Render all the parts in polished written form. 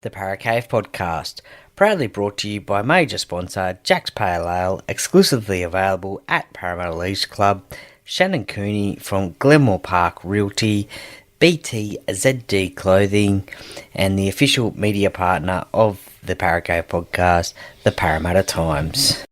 The Paracave Podcast, proudly brought to you by major sponsor Jack's Pale Ale, exclusively available at Parramatta Leagues Club, Shannon Cooney from Glenmore Park Realty, BTZD Clothing, and the official media partner of the Paracave Podcast, the Parramatta Times.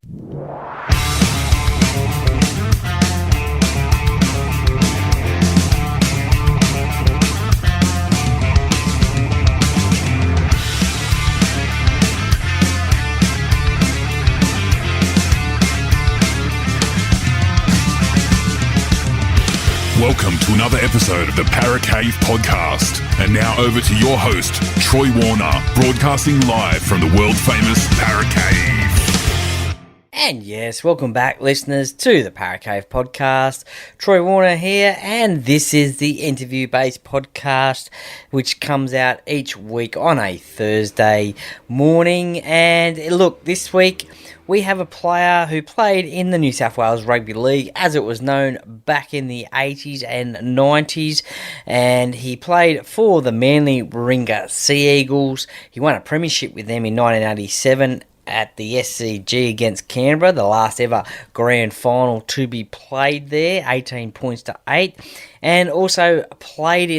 Welcome to another episode of the Paracave Podcast. And now over to your host, Troy Warner, broadcasting live from the world-famous Paracave. And yes, welcome back, listeners, to the Paracave Podcast. Troy Warner here, and this is the interview-based podcast, which comes out each week on a Thursday morning. And look, this week we have a player who played in the New South Wales Rugby League, as it was known back in the 80s and 90s, and he played for the Manly Warringah Sea Eagles. He won a premiership with them in 1987 at the SCG against Canberra, the last ever grand final to be played there, 18 points to 8, and also played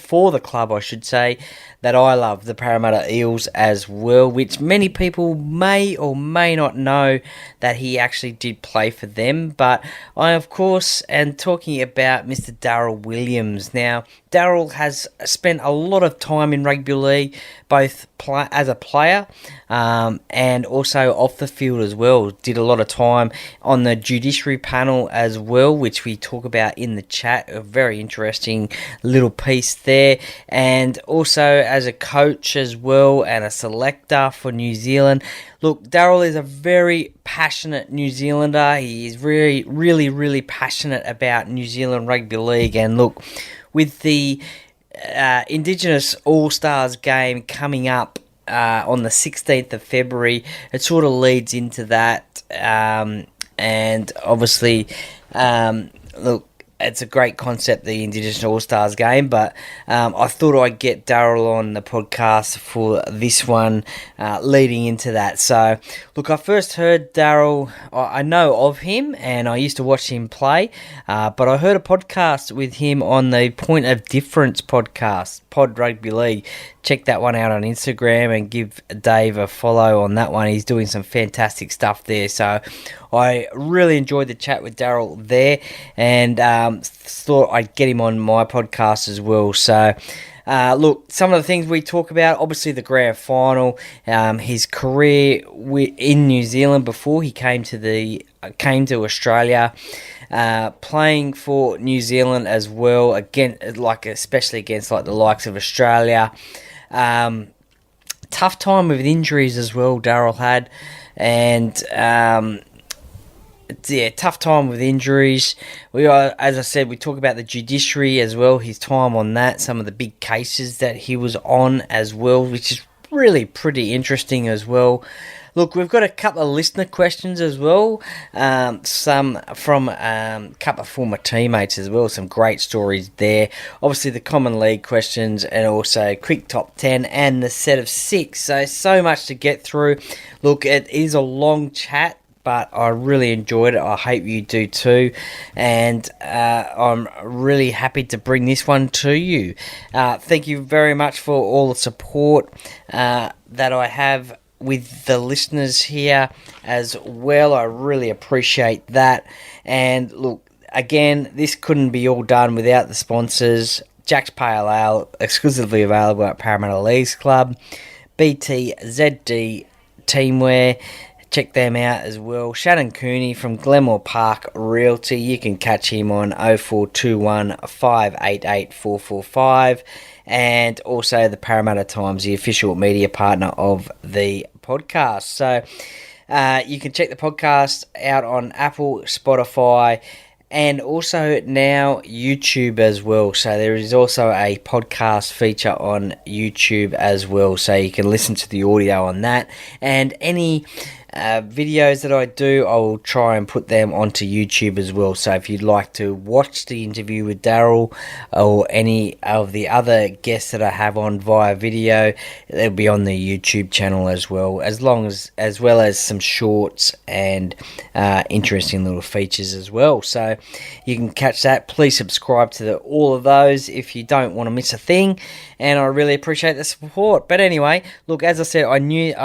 for the club, I should say, that I love, the Parramatta Eels as well, which many people may or may not know that he actually did play for them. But I, of course, am talking about Mr. Darrell Williams. Now, Darrell has spent a lot of time in rugby league, both as a player and also off the field as well. Did a lot of time on the judiciary panel as well, which we talk about in the chat. A very interesting little piece there. And also as a coach as well and a selector for New Zealand. Look, Darrell is a very passionate New Zealander. He is really passionate about New Zealand Rugby League. And look, with the Indigenous All-Stars game coming up on the 16th of February, it sort of leads into that. And obviously, look, it's a great concept, the Indigenous All-Stars game, but I thought I'd get Darrell on the podcast for this one leading into that. So, look, I first heard Darrell, I know of him, and I used to watch him play, but I heard a podcast with him on the Point of Difference podcast, Pod Rugby League. Check that one out on Instagram and give Dave a follow on that one. He's doing some fantastic stuff there. So I really enjoyed the chat with Darrell there, and thought I'd get him on my podcast as well. So look, some of the things we talk about, obviously the grand final, his career in New Zealand before he came to Australia, playing for New Zealand as well, again, especially against the likes of Australia. Tough time with injuries as well, Darrell had, and tough time with injuries. As I said, we talk about the judiciary as well, his time on that, some of the big cases that he was on as well, which is really pretty interesting as well. Look, we've got a couple of listener questions as well, some from a couple of former teammates as well, some great stories there. Obviously the Common League questions and also quick top 10 and the set of 6. So much to get through. Look, it is a long chat, but I really enjoyed it. I hope you do too. And I'm really happy to bring this one to you. Thank you very much for all the support that I have with the listeners here as well. I really appreciate that. And look, again, this couldn't be all done without the sponsors. Jack's Pale Ale, exclusively available at Parramatta Leagues Club. BTZD Teamwear, check them out as well. Shannon Cooney from Glenmore Park Realty, you can catch him on 0421 588 445. And also the Parramatta Times, the official media partner of the podcast. So you can check the podcast out on Apple, Spotify, and also now YouTube as well. So there is also a podcast feature on YouTube as well, so you can listen to the audio on that. And any videos that I do, I will try and put them onto YouTube as well. So if you'd like to watch the interview with Darrell or any of the other guests that I have on via video, they'll be on the YouTube channel as well, as well as some shorts and interesting little features as well. So you can catch that. Please subscribe to all of those if you don't want to miss a thing, and I really appreciate the support. But anyway, look, as I said, I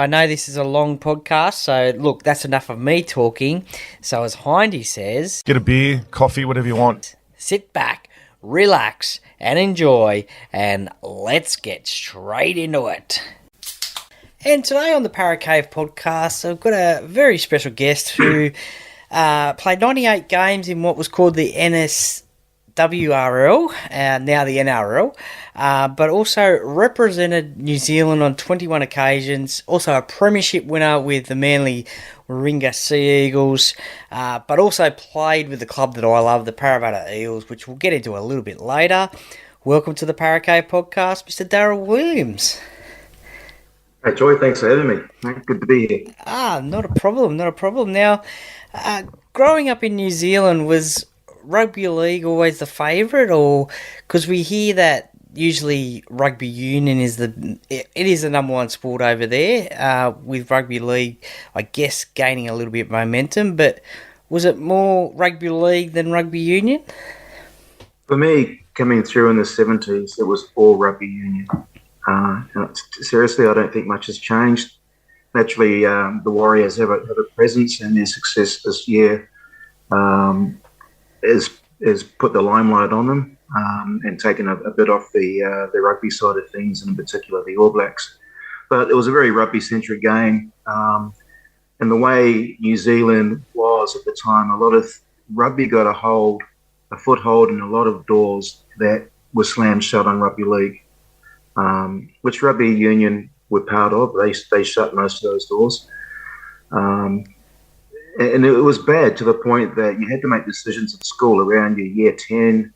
know this is a long podcast, so look, that's enough of me talking. So as Hindy says, get a beer, coffee, whatever you want. Sit back, relax, and enjoy, and let's get straight into it. And today on the Para Cave podcast, I've got a very special guest who played 98 games in what was called the NSWRL, now the NRL, but also represented New Zealand on 21 occasions, also a premiership winner with the Manly Warringah Sea Eagles, but also played with the club that I love, the Parramatta Eels, which we'll get into a little bit later. Welcome to the Para Cave podcast, Mr. Darrell Williams. Hey, Troy, thanks for having me. Good to be here. Not a problem. Now, growing up in New Zealand, was rugby league always the favourite, or because we hear that usually rugby union is the number one sport over there, with rugby league, I guess, gaining a little bit of momentum, but was it more rugby league than rugby union? For me, coming through in the 70s, it was all rugby union. Seriously, I don't think much has changed. Naturally, the Warriors have a presence, and their success this year has put the limelight on them and taken a bit off the rugby side of things, and in particular the All Blacks. But it was a very rugby-centric game, and the way New Zealand was at the time, a lot of rugby got a foothold in a lot of doors that were slammed shut on rugby league. Which rugby union were part of. They shut most of those doors. And it was bad to the point that you had to make decisions at school around your year 10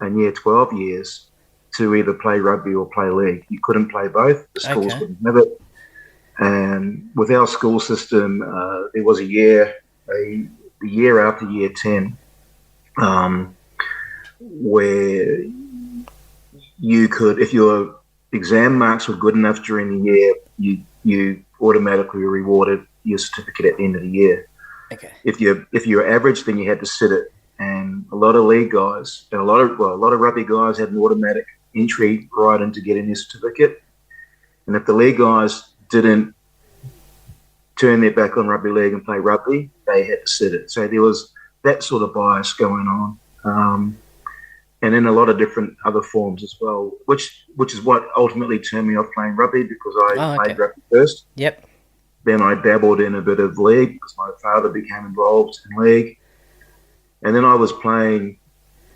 and year 12 years to either play rugby or play league. You couldn't play both. The schools wouldn't have it. And with our school system, there was a year after year 10 where you could, if your exam marks were good enough during the year, you automatically were rewarded your certificate at the end of the year. Okay. If you're average, then you had to sit it. And a lot of league guys, and a lot of rugby guys had an automatic entry right into getting their certificate. And if the league guys didn't turn their back on rugby league and play rugby, they had to sit it. So there was that sort of bias going on. And in a lot of different other forms as well, which is what ultimately turned me off playing rugby, because I played rugby first. Yep. Then I dabbled in a bit of league because my father became involved in league. And then I was playing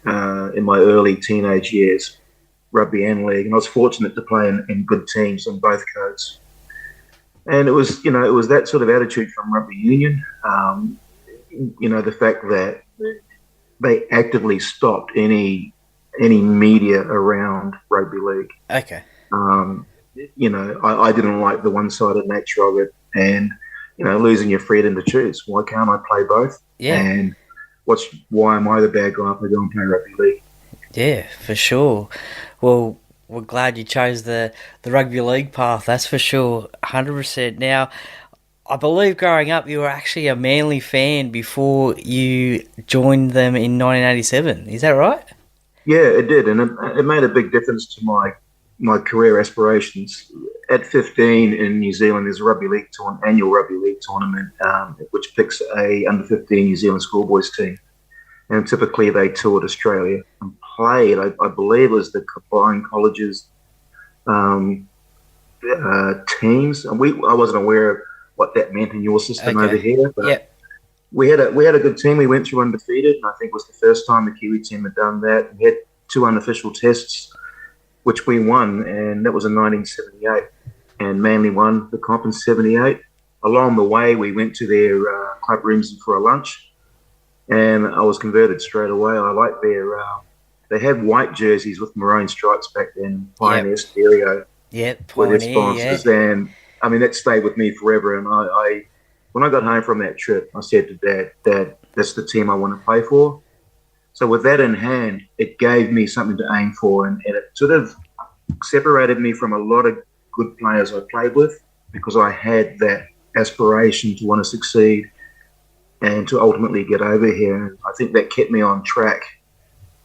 in my early teenage years, rugby and league. And I was fortunate to play in good teams on both codes. And it was that sort of attitude from rugby union. The fact that they actively stopped any media around rugby league. Okay. I didn't like the one-sided nature of it, and losing your freedom to choose. Why can't I play both? Yeah. And why am I the bad guy if I go and play rugby league? Yeah, for sure. Well, we're glad you chose the rugby league path. That's for sure, 100%. Now, I believe growing up you were actually a Manly fan before you joined them in 1987. Is that right? Yeah, it did, and it made a big difference to my career aspirations. At 15 in New Zealand, there's a annual rugby league tournament, which picks a under-15 New Zealand schoolboys team, and typically they toured Australia and played. I believe it was the combined colleges teams, and I wasn't aware of what that meant in your system over here, but we had a good team. We went through undefeated, and I think it was the first time the Kiwi team had done that. We had 2 unofficial tests, which we won, and that was in 1978. And Manly won the comp in 78. Along the way, we went to their club rooms for a lunch, and I was converted straight away. I liked they had white jerseys with maroon stripes back then, Pioneer Stereo. Yeah, were their sponsors, and I mean that stayed with me forever. And when I got home from that trip, I said to Dad, Dad, that's the team I want to play for. So with that in hand, it gave me something to aim for, and it sort of separated me from a lot of good players I played with because I had that aspiration to want to succeed and to ultimately get over here. And I think that kept me on track.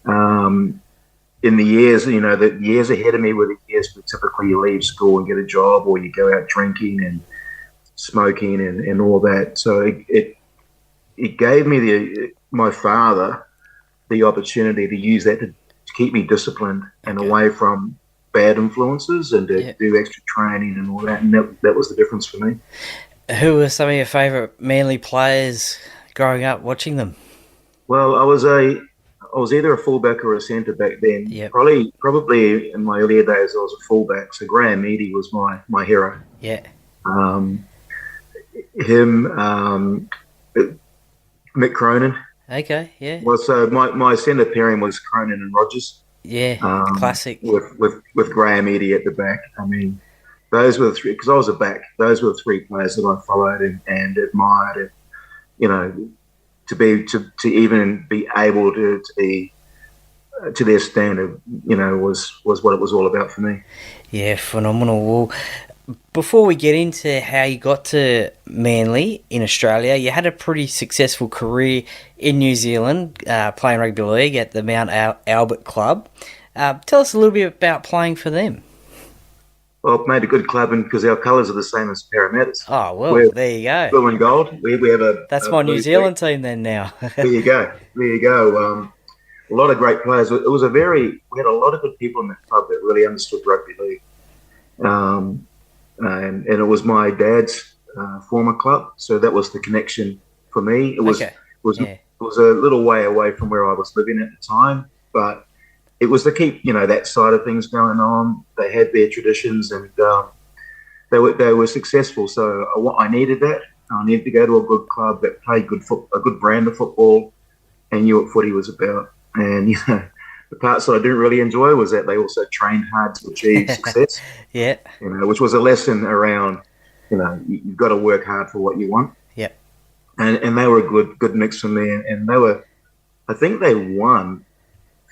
In the years, the years ahead of me were the years where typically you leave school and get a job, or you go out drinking and smoking and all that. So it gave me my father the opportunity to use that to keep me disciplined and away from bad influences and to do extra training and all that. And that was the difference for me. Who were some of your favourite Manly players growing up watching them? Well, I was either a fullback or a centre back then. Yep. Probably in my earlier days I was a fullback. So Graham Eady was my hero. Yeah. Him, Mick Cronin. Okay, yeah. Well, so my centre pairing was Cronin and Rogers. Yeah, classic. With Graham Eady at the back. I mean, those were the three, because I was a back, those were the three players that I followed and admired. And, to even be able to be to their standard, was what it was all about for me. Yeah, phenomenal. Well, before we get into how you got to Manly in Australia, you had a pretty successful career in New Zealand, playing rugby league at the Mount Albert Club. Tell us a little bit about playing for them. Well, made a good club, and because our colours are the same as Parramatta's. Oh, well, there you go. Blue and gold. We have That's my New Zealand team then now. There you go. A lot of great players. We had a lot of good people in that club that really understood rugby league. And it was my dad's former club, so that was the connection for me. It was a little way away from where I was living at the time, but it was to keep that side of things going on. They had their traditions, and they were successful. So I needed that. I needed to go to a good club that played a good brand of football, and knew what footy was about. And the parts that I didn't really enjoy was that they also trained hard to achieve success. Yeah. Which was a lesson around, you've got to work hard for what you want. Yeah. And they were a good mix for me. And I think they won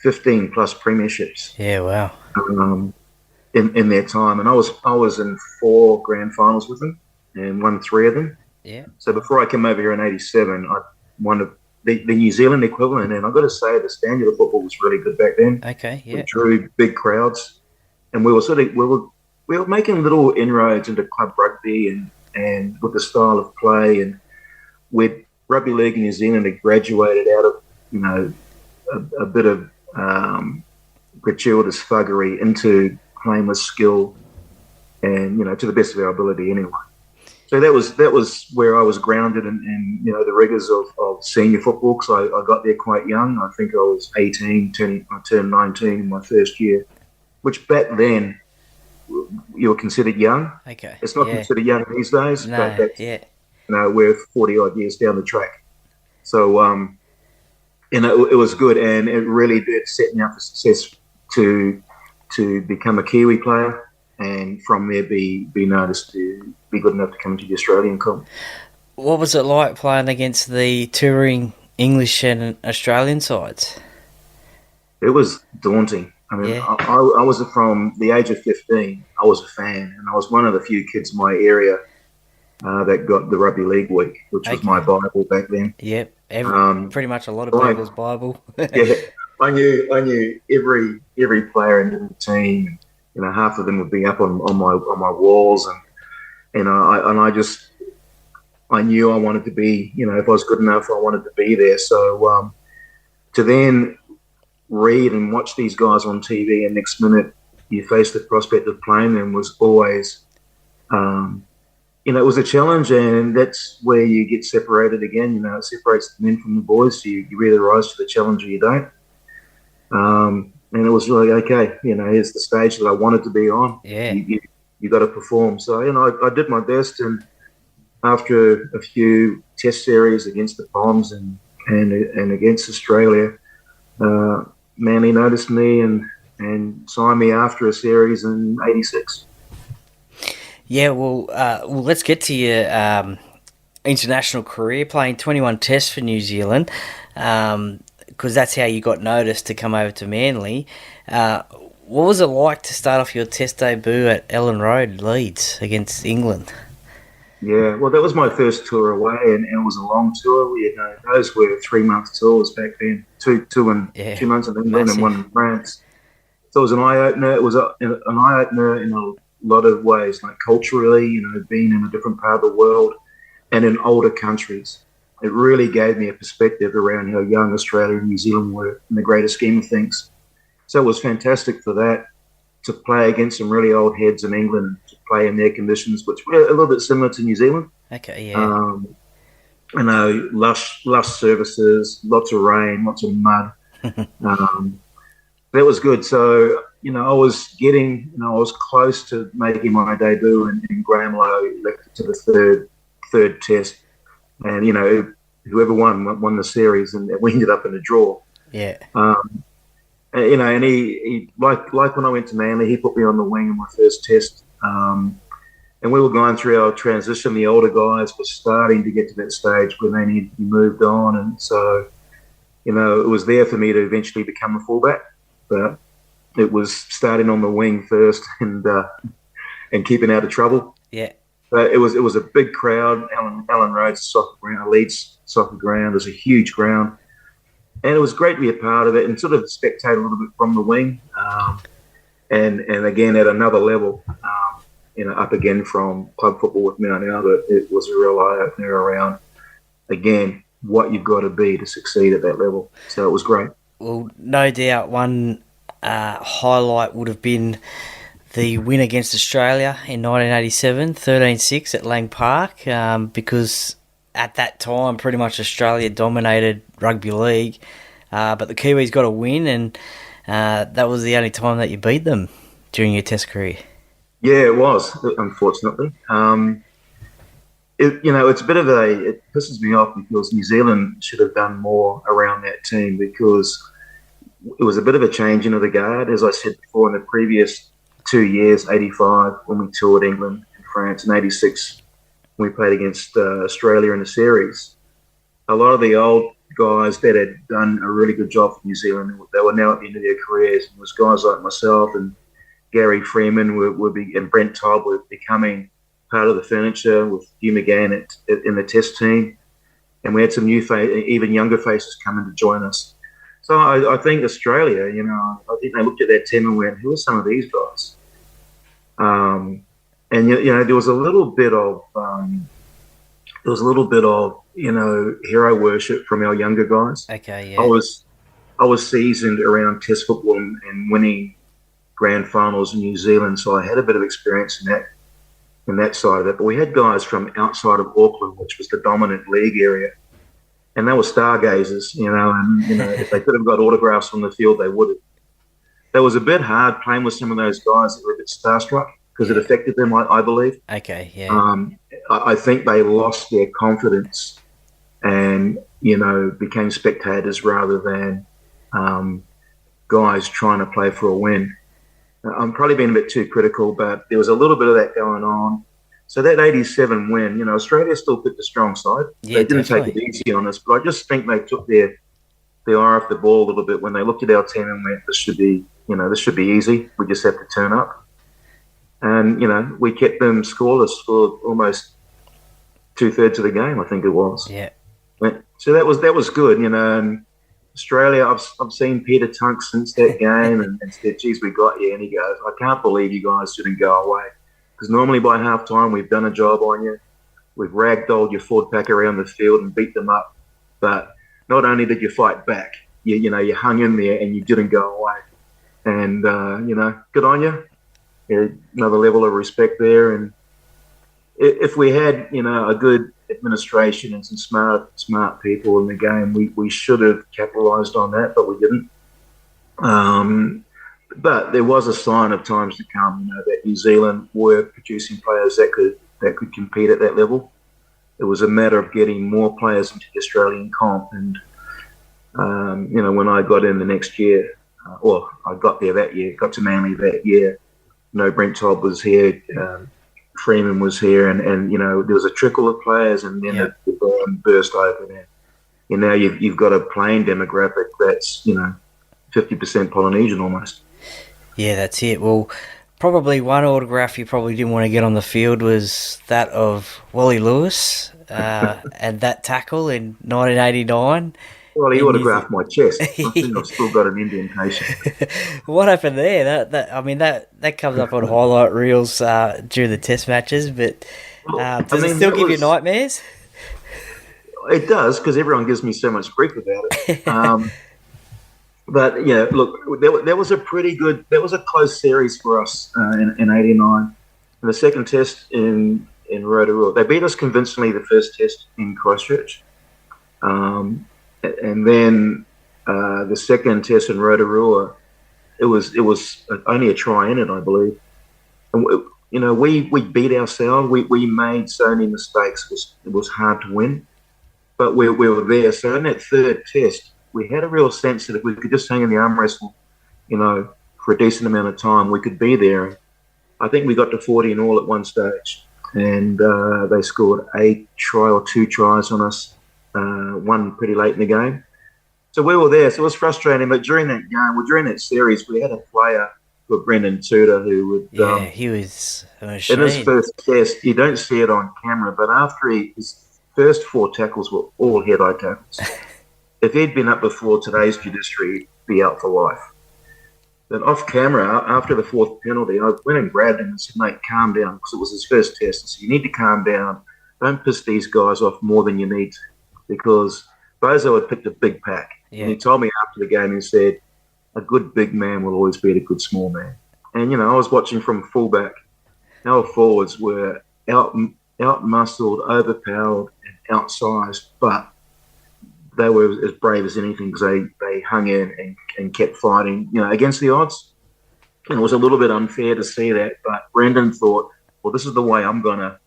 15 plus premierships. Yeah, wow. In their time. And I was in 4 grand finals with them and won 3 of them. Yeah. So before I came over here in 87, I won the New Zealand equivalent, and I've got to say the standard of football was really good back then. Okay, yeah. We drew big crowds, and we were making little inroads into club rugby and with the style of play, and with rugby league in New Zealand had graduated out of a bit of gratuitous thuggery into playing with skill, and to the best of our ability anyway. So that was where I was grounded in the rigours of senior football, because I got there quite young. I think I was 18, I turned 19 in my first year, which back then you were considered young. Okay. It's not considered young these days. No, but we're 40 odd years down the track. So it was good, and it really did set me up for success to become a Kiwi player. And from there, be noticed to be good enough to come to the Australian comp. What was it like playing against the touring English and Australian sides? It was daunting. I mean, I was from the age of 15. I was a fan, and I was one of the few kids in my area that got the Rugby League Week, which was my Bible back then. Yep, pretty much a lot of people's Bible. Yeah, I knew every player in the team. Half of them would be up on my walls, and I knew I wanted to be, if I was good enough, I wanted to be there. So to then read and watch these guys on TV, and next minute you face the prospect of playing them was always, it was a challenge, and that's where you get separated again. It separates the men from the boys. So you either rise to the challenge or you don't. And it was really, okay, here's the stage that I wanted to be on. Yeah. You got to perform. So, I did my best, and after a few test series against the Poms and against Australia, Manly noticed me and signed me after a series in 86. Yeah, well, let's get to your international career, playing 21 tests for New Zealand, because that's how you got noticed to come over to Manly. What was it like to start off your test debut at Ellen Road, Leeds, against England? Yeah, well, that was my first tour away, and it was a long tour. Those were 3-month tours back then, two Yeah, 2 months in England massive. and one in France. So it was an eye opener. It was an eye opener in a lot of ways, like culturally, being in a different part of the world and in older countries. It really gave me a perspective around how young Australia and New Zealand were in the greater scheme of things. So it was fantastic for that, to play against some really old heads in England, to play in their conditions, which were a little bit similar to New Zealand. Okay, yeah. Lush surfaces, lots of rain, lots of mud. That was good. So, I was close to making my debut, and Graham Lowe elected to the third test. And, whoever won the series, and we ended up in a draw. Yeah. And he like when I went to Manly, he put me on the wing in my first test. And we were going through our transition. The older guys were starting to get to that stage where they needed to be moved on. And so, it was there for me to eventually become a fullback. But it was starting on the wing first and keeping out of trouble. Yeah. But it was a big crowd. Allen Road's soccer ground, Leeds soccer ground. It was a huge ground. And it was great to be a part of it and sort of spectate a little bit from the wing. And again, at another level, up again from club football with Mount Albert, it was a real eye-opener around, again, what you've got to be to succeed at that level. So it was great. Well, no doubt one highlight would have been the win against Australia in 1987, 13-6 at Lang Park, because at that time pretty much Australia dominated rugby league, but the Kiwis got a win, and that was the only time that you beat them during your test career. Yeah, it was, unfortunately. It's a bit of it pisses me off because New Zealand should have done more around that team, because it was a bit of a changing of the guard. As I said before, in the previous 2 years, 85 when we toured England and France, and 86 when we played against Australia in the series, a lot of the old guys that had done a really good job for New Zealand, they were now at the end of their careers. And it was guys like myself and Gary Freeman and Brent Todd were becoming part of the furniture, with Hugh McGann in the test team. And we had some new even younger faces coming to join us. So I think Australia, I think they looked at that team and went, who are some of these guys? And there was a little bit of hero worship from our younger guys. Okay, yeah. I was seasoned around test football and winning grand finals in New Zealand, so I had a bit of experience in that side of it. But we had guys from outside of Auckland, which was the dominant league area, and they were stargazers, and if they could have got autographs on the field, they would have. That was a bit hard playing with some of those guys that were a bit starstruck, because it affected them, I believe. Okay, yeah. I think they lost their confidence and, became spectators rather than guys trying to play for a win. I'm probably being a bit too critical, but there was a little bit of that going on. So that 87 win, Australia still picked a strong side. Yeah, they didn't definitely take it easy on us, but I just think they took their eye off the ball a little bit when they looked at our team and went, this should be easy. We just have to turn up. And, we kept them scoreless for almost 2/3 of the game, I think it was. Yeah. So that was good, And Australia, I've seen Peter Tunk since that game and said, geez, we got you. And he goes, I can't believe you guys didn't go away. Because normally by halftime, we've done a job on you. We've ragdolled your forward pack around the field and beat them up. But not only did you fight back, you hung in there and you didn't go away. And, good on you. Another level of respect there. And if we had, a good administration and some smart people in the game, we should have capitalised on that, but we didn't. But there was a sign of times to come, that New Zealand were producing players that could compete at that level. It was a matter of getting more players into the Australian comp. And, when I got in the next year, I got there that year, got to Manly that year, Brent Todd was here Freeman was here, and there was a trickle of players, and then the band burst open. And now you've got a playing demographic that's 50% Polynesian almost. Yeah, that's it. Well, probably one autograph you probably didn't want to get on the field was that of Wally Lewis and that tackle in 1989. Well, he autographed my chest. I think I've still got an indentation. What happened there? That comes up on highlight reels during the test matches, but does it still give you nightmares? It does, because everyone gives me so much grief about it. But yeah, look, there was a close series for us in '89. The second test in Rotorua, they beat us convincingly the first test in Christchurch, and then the second test in Rotorua, it was only a try in it, I believe. And we beat ourselves. We made so many mistakes. It was hard to win. But we were there. So in that third test, we had a real sense that if we could just hang in the arm wrestle, for a decent amount of time, we could be there. I think we got to 40 in all at one stage. And they scored a try or two tries on us, one pretty late in the game. So we were there. So it was frustrating. But during that series, we had a player called Brendan Tudor who would... he was a machine. In his first test, you don't see it on camera, but after his first 4 tackles were all head-eye tackles. If he'd been up before today's judiciary, he'd be out for life. Then off camera, after the 4th penalty, I went and grabbed him and said, "Mate, calm down," because it was his first test. I said, "You need to calm down. Don't piss these guys off more than you need to," because Bozo had picked a big pack. Yeah. And he told me after the game, he said, "A good big man will always beat a good small man." And, I was watching from fullback. Our forwards were out-muscled, overpowered, and outsized, but they were as brave as anything because they hung in and kept fighting, against the odds. And it was a little bit unfair to see that, but Brendan thought, well, this is the way I'm going to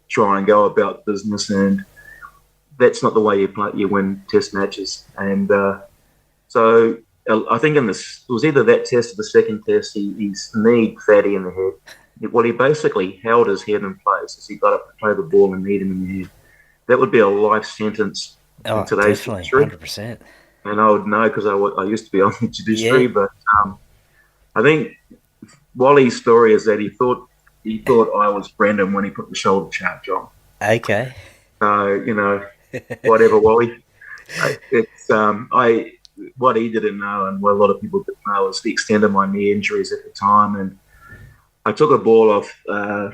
try and go about business, and that's not the way you win test matches. And so I think it was either that test or the second test, he kneed Fatty in the head. Well, he basically held his head in place as he got up to play the ball and kneed him in the head. That would be a life sentence in today's judiciary. 100%. And I would know because I used to be on the judiciary. But I think Wally's story is that he thought I was Brendan when he put the shoulder charge on. Okay. So, whatever, Wally. What he didn't know, and what a lot of people didn't know, is the extent of my knee injuries at the time. And I took a ball off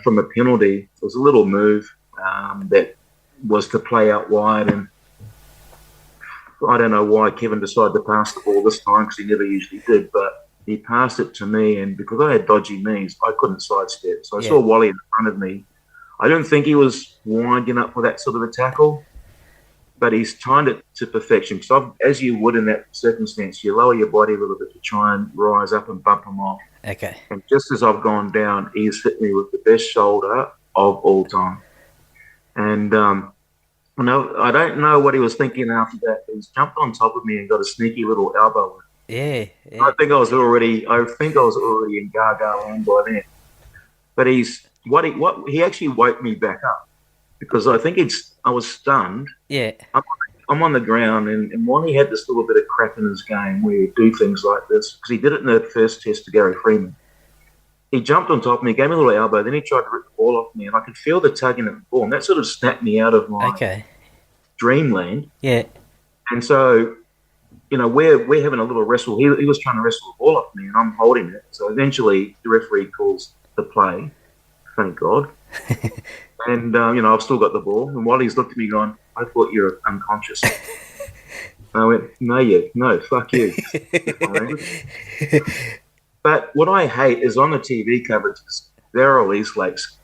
from a penalty. It was a little move that was to play out wide, and I don't know why Kevin decided to pass the ball this time because he never usually did, but he passed it to me, and because I had dodgy knees, I couldn't sidestep. So I saw Wally in front of me. I don't think he was winding up for that sort of a tackle, but he's timed it to perfection. Because as you would in that circumstance, you lower your body a little bit to try and rise up and bump him off. Okay. And just as I've gone down, he's hit me with the best shoulder of all time. And I don't know what he was thinking after that. He's jumped on top of me and got a sneaky little elbow. Yeah. I think I was already in Gaga land by then. But he actually woke me back up because I think I was stunned. Yeah. I'm on the ground, and Wally had this little bit of crap in his game where he'd do things like this because he did it in the first test to Gary Freeman. He jumped on top of me, gave me a little elbow, then he tried to rip the ball off me, and I could feel the tugging at the ball, and that sort of snapped me out of my dreamland. Yeah. And so, we're having a little wrestle. He was trying to wrestle the ball off me, and I'm holding it. So eventually the referee calls the play. Thank God. And, I've still got the ball. And Wally's looked at me going, "I thought you were unconscious." I went, no, fuck you. But what I hate is on the TV coverage, Darrell Eastlake's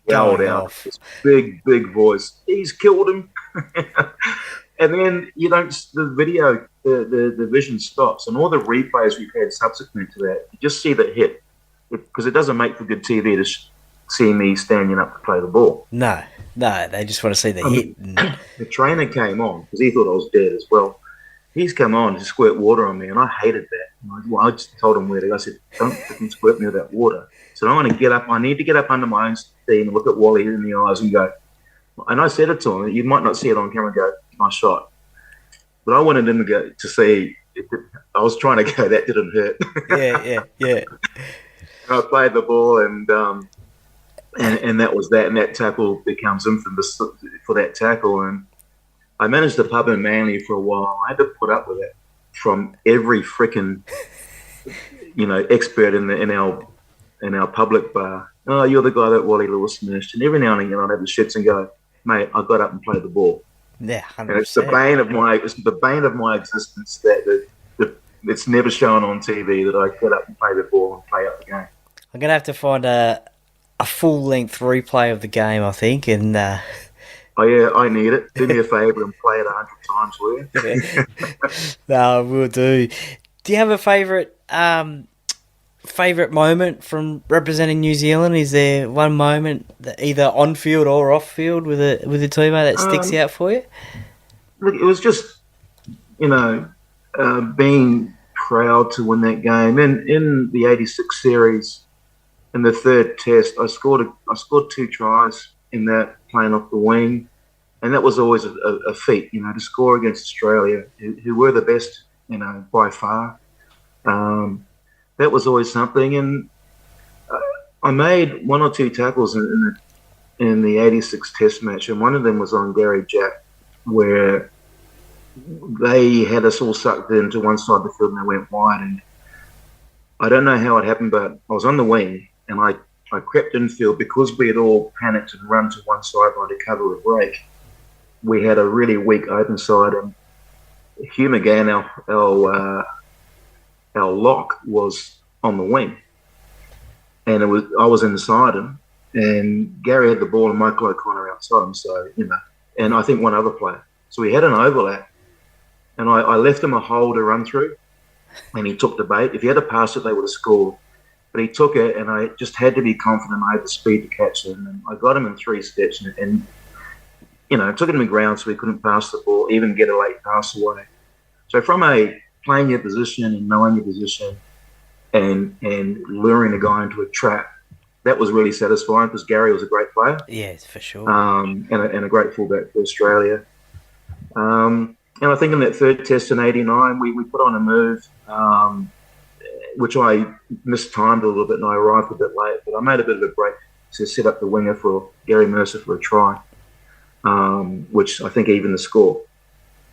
yelled out this big, big voice, "He's killed him." And then the vision stops, and all the replays we've had subsequent to that, you just see the hit, because it doesn't make for good TV to see me standing up to play the ball. No, they just want to see the hit. The trainer came on because he thought I was dead as well. He's come on to squirt water on me, and I hated that. I just told him where to go. I said, "Don't fucking squirt me with that water." So I'm going to get up. I need to get up under my own 15 and look at Wally in the eyes and go, and I said it to him, you might not see it on camera and go, nice shot. But I wanted him to go to see, I was trying to go, that didn't hurt. Yeah. I played the ball and that was that. And that tackle becomes infamous for that tackle. And I managed the pub in Manly for a while. I had to put up with it from every freaking, expert in our public bar. Oh, you're the guy that Wally Lewis smashed. And every now and again I'd have the shits and go, mate, I got up and played the ball. Yeah, 100%. And it's the bane of my existence that it's never shown on TV that I get up and play the ball and play out the game. I'm going to have to find a full-length replay of the game, I think, and... Oh, yeah, I need it. Do me a favour and play it 100 times, will you? No, we'll do. Do you have a favourite moment from representing New Zealand? Is there one moment, that either on-field or off-field, with a teammate that sticks out for you? Look, it was just, being proud to win that game. In the 86 series, in the third test, I scored 2 tries in that, playing off the wing, and that was always a feat, to score against Australia, who were the best, by far. That was always something, and I made 1 or 2 tackles in the 86 test match, and one of them was on Gary Jack, where they had us all sucked into one side of the field and they went wide, and I don't know how it happened, but I was on the wing and I crept infield because we had all panicked and run to one sideline to cover a break. We had a really weak open side, and Hugh McGann, our lock, was on the wing, and I was inside him, and Gary had the ball and Michael O'Connor outside him. So and I think one other player. So we had an overlap, and I left him a hole to run through, and he took the bait. If he had passed it, they would have scored. But he took it, and I just had to be confident I had the speed to catch it. And I got him in 3 steps, and took him to ground so he couldn't pass the ball, even get a late pass away. So from playing your position and knowing your position and luring a guy into a trap, that was really satisfying because Gary was a great player. Yes, for sure. And a great fullback for Australia. And I think in that third test in 89, we put on a move, which I mistimed a little bit and I arrived a bit late, but I made a bit of a break to set up the winger for Gary Mercer for a try, which I think evened the score.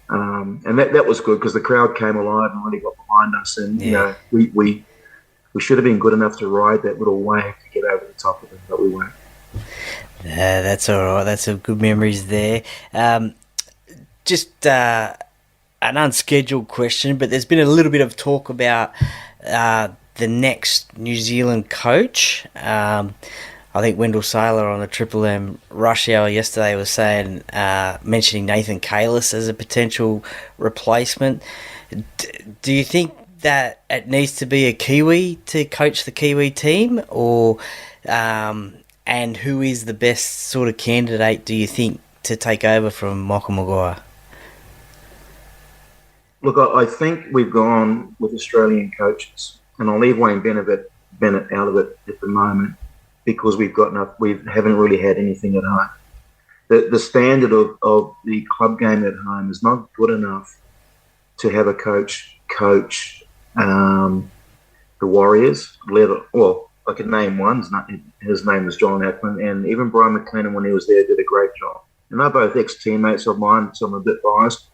And that was good because the crowd came alive and really got behind us, and we should have been good enough to ride that little wave to get over the top of it, but we weren't. Yeah, that's all right. That's some good memories there. Just an unscheduled question, but there's been a little bit of talk about the next New Zealand coach. I think Wendell Saylor on the Triple M Rush Hour yesterday was saying, mentioning Nathan Kalis as a potential replacement. Do you think that it needs to be a Kiwi to coach the Kiwi team, or and who is the best sort of candidate, do you think, to take over from Michael Maguire? Look, I think we've gone with Australian coaches, and I'll leave Wayne Bennett out of it at the moment because we haven't really had anything at home. The standard of the club game at home is not good enough to have a coach the Warriors. I could name one. His name was John Ackland, and even Brian McLennan, when he was there, did a great job. And they're both ex-teammates of mine, so I'm a bit biased,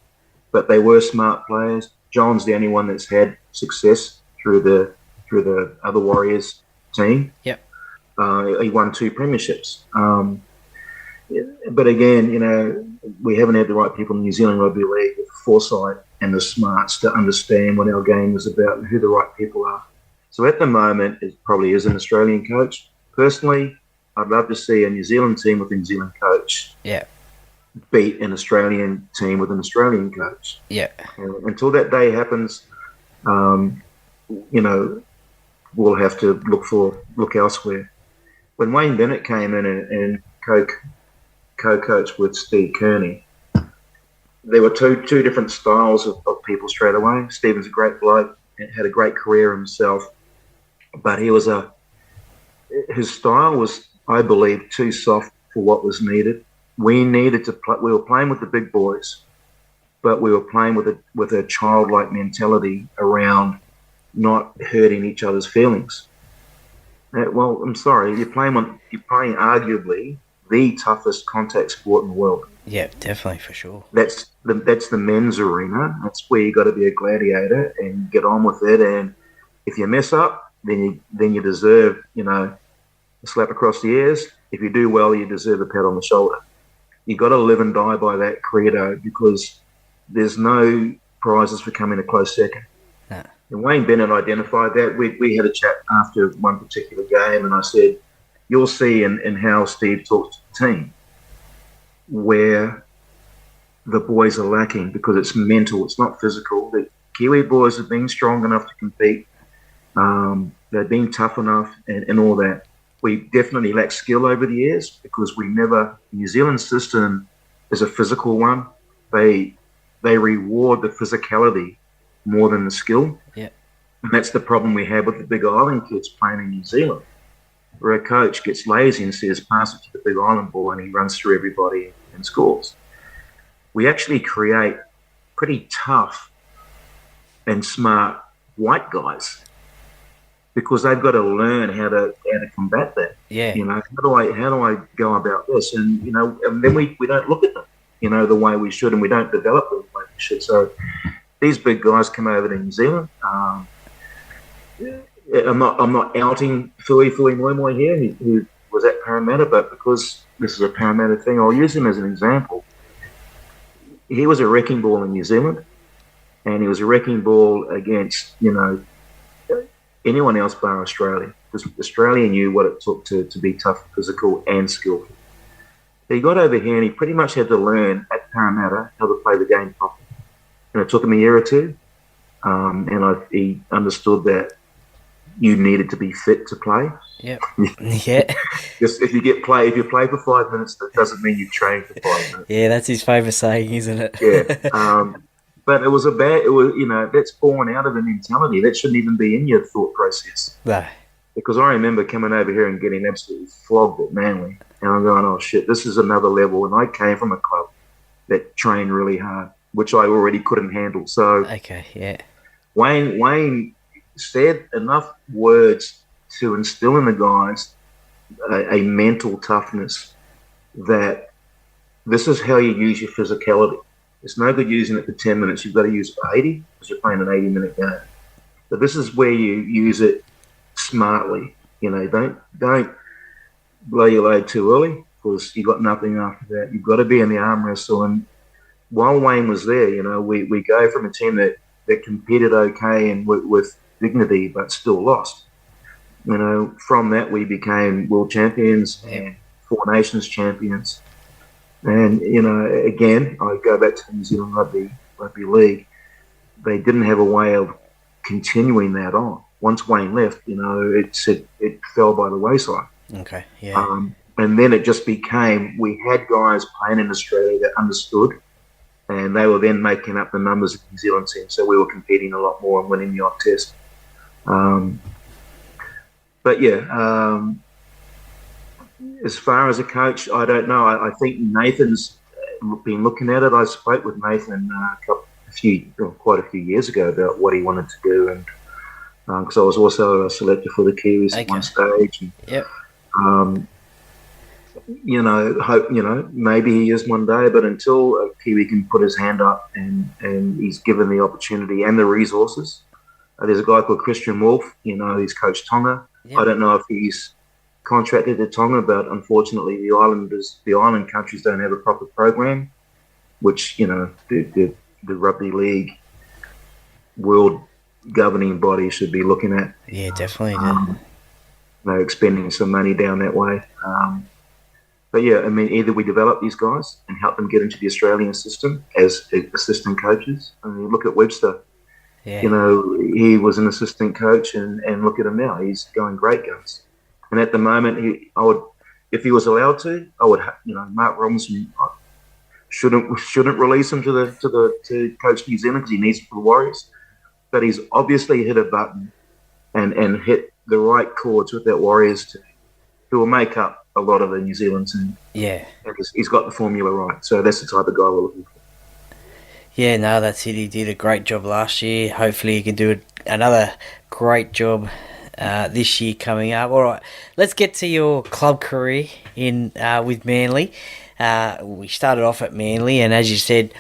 but they were smart players. John's the only one that's had success through the other Warriors team. Yep. He won 2 premierships. But again, we haven't had the right people in New Zealand Rugby League with foresight and the smarts to understand what our game is about and who the right people are. So at the moment, it probably is an Australian coach. Personally, I'd love to see a New Zealand team with a New Zealand coach. Yeah. Beat an Australian team with an Australian coach. Yeah. Until that day happens, we'll have to look elsewhere. When Wayne Bennett came in and co-coached with Steve Cooney, there were two different styles of people straight away. Stephen's a great bloke, had a great career himself, but his style was I believe, too soft for what was needed. We needed to play. We were playing with the big boys, but we were playing with a childlike mentality around not hurting each other's feelings. Well, I'm sorry, you're playing arguably the toughest contact sport in the world. Yeah, definitely, for sure. That's the men's arena. That's where you got to be a gladiator and get on with it. And if you mess up, then you deserve, a slap across the ears. If you do well, you deserve a pat on the shoulder. You got to live and die by that credo, because there's no prizes for coming a close second. No. And Wayne Bennett identified that. We had a chat after one particular game, and I said, you'll see in how Steve talks to the team where the boys are lacking, because it's mental, it's not physical. The Kiwi boys have been strong enough to compete. They've been tough enough and all that. We definitely lack skill over the years, because the New Zealand system is a physical one. They reward the physicality more than the skill. Yeah. And that's the problem we have with the Big Island kids playing in New Zealand, where a coach gets lazy and says, pass it to the Big Island boy, and he runs through everybody and scores. We actually create pretty tough and smart white guys, because they've got to learn how to combat that. Yeah. How do I go about this? And and then we don't look at them, the way we should, and we don't develop them the way we should. So these big guys come over to New Zealand. I'm not outing Fui Moimoi here, who was at Parramatta, but because this is a Parramatta thing, I'll use him as an example. He was a wrecking ball in New Zealand, and he was a wrecking ball against, anyone else bar Australia, because Australia knew what it took to be tough, physical and skillful. He got over here and he pretty much had to learn at Parramatta how to play the game properly. And it took him a year or two, and he understood that you needed to be fit to play. Yep. Yeah. Just if you play for 5 minutes, that doesn't mean you've trained for 5 minutes. Yeah, that's his favourite saying, isn't it? Yeah. But that's born out of a mentality. That shouldn't even be in your thought process. No. Because I remember coming over here and getting absolutely flogged at Manly. And I'm going, oh shit, this is another level. And I came from a club that trained really hard, which I already couldn't handle. So okay, yeah. Wayne said enough words to instill in the guys a mental toughness that this is how you use your physicality. It's no good using it for 10 minutes. You've got to use it for 80, because you're playing an 80-minute game. But this is where you use it smartly. Don't blow your load too early, because you've got nothing after that. You've got to be in the arm wrestle. And while Wayne was there, we go from a team that competed okay and with dignity, but still lost. From that we became world champions and Four Nations champions. And, again, I go back to the New Zealand Rugby League. They didn't have a way of continuing that on. Once Wayne left, it fell by the wayside. Okay, yeah. And then it just became, we had guys playing in Australia that understood, and they were then making up the numbers of the New Zealand team. So we were competing a lot more and winning the odd test. As far as a coach, I don't know. I think Nathan's been looking at it. I spoke with Nathan quite a few years ago about what he wanted to do, and because I was also a selector for the Kiwis at one stage. And, yep. Maybe he is one day, but until a Kiwi can put his hand up and he's given the opportunity and the resources. There's a guy called Christian Wolf, he's coached Tonga. Yep. I don't know if he's contracted to Tonga, but unfortunately the island countries don't have a proper program, which, the Rugby League world governing body should be looking at. Yeah, definitely. Expending some money down that way. But yeah, either we develop these guys and help them get into the Australian system as assistant coaches. Look at Webster. Yeah. He was an assistant coach, and look at him now. He's going great guns. And at the moment, if he was allowed to, I would. Mark Robinson shouldn't release him to coach New Zealand, because he needs it for the Warriors. But he's obviously hit a button and hit the right chords with that Warriors team, who will make up a lot of the New Zealand team. Yeah. He's got the formula right. So that's the type of guy we're looking for. Yeah, no, that's it. He did a great job last year. Hopefully he can do another great job this year coming up. All right, let's get to your club career in with Manly. We started off at Manly, and as you said,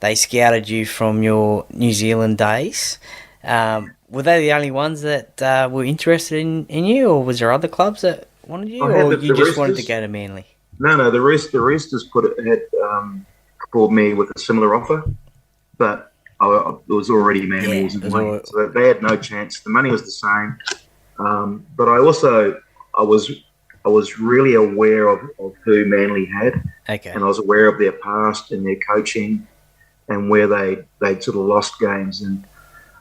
they scouted you from your New Zealand days. Were they the only ones that were interested in you, or was there other clubs that wanted you, or you just wanted to go to Manly? No, the Roosters had called me with a similar offer, but it was already Manly. So they had no chance. The money was the same, but I was really aware of who Manly had, and I was aware of their past and their coaching, and where they'd sort of lost games. And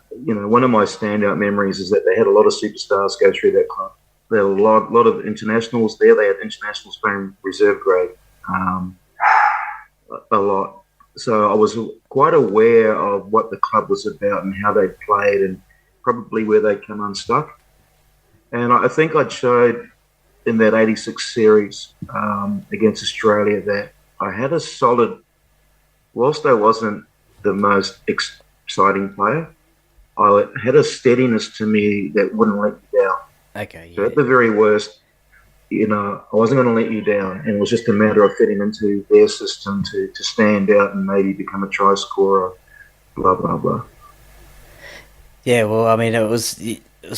one of my standout memories is that they had a lot of superstars go through that club. There were a lot of internationals there. They had internationals playing reserve grade, a lot. So I was quite aware of what the club was about and how they played, and probably where they'd come unstuck. And I think I'd showed in that 86 series against Australia that I had a solid, whilst I wasn't the most exciting player, I had a steadiness to me that wouldn't let you down. Okay. Yeah. So at the very worst, I wasn't going to let you down, and it was just a matter of fitting into their system to stand out and maybe become a try scorer, blah, blah, blah. Yeah, well, I mean, it was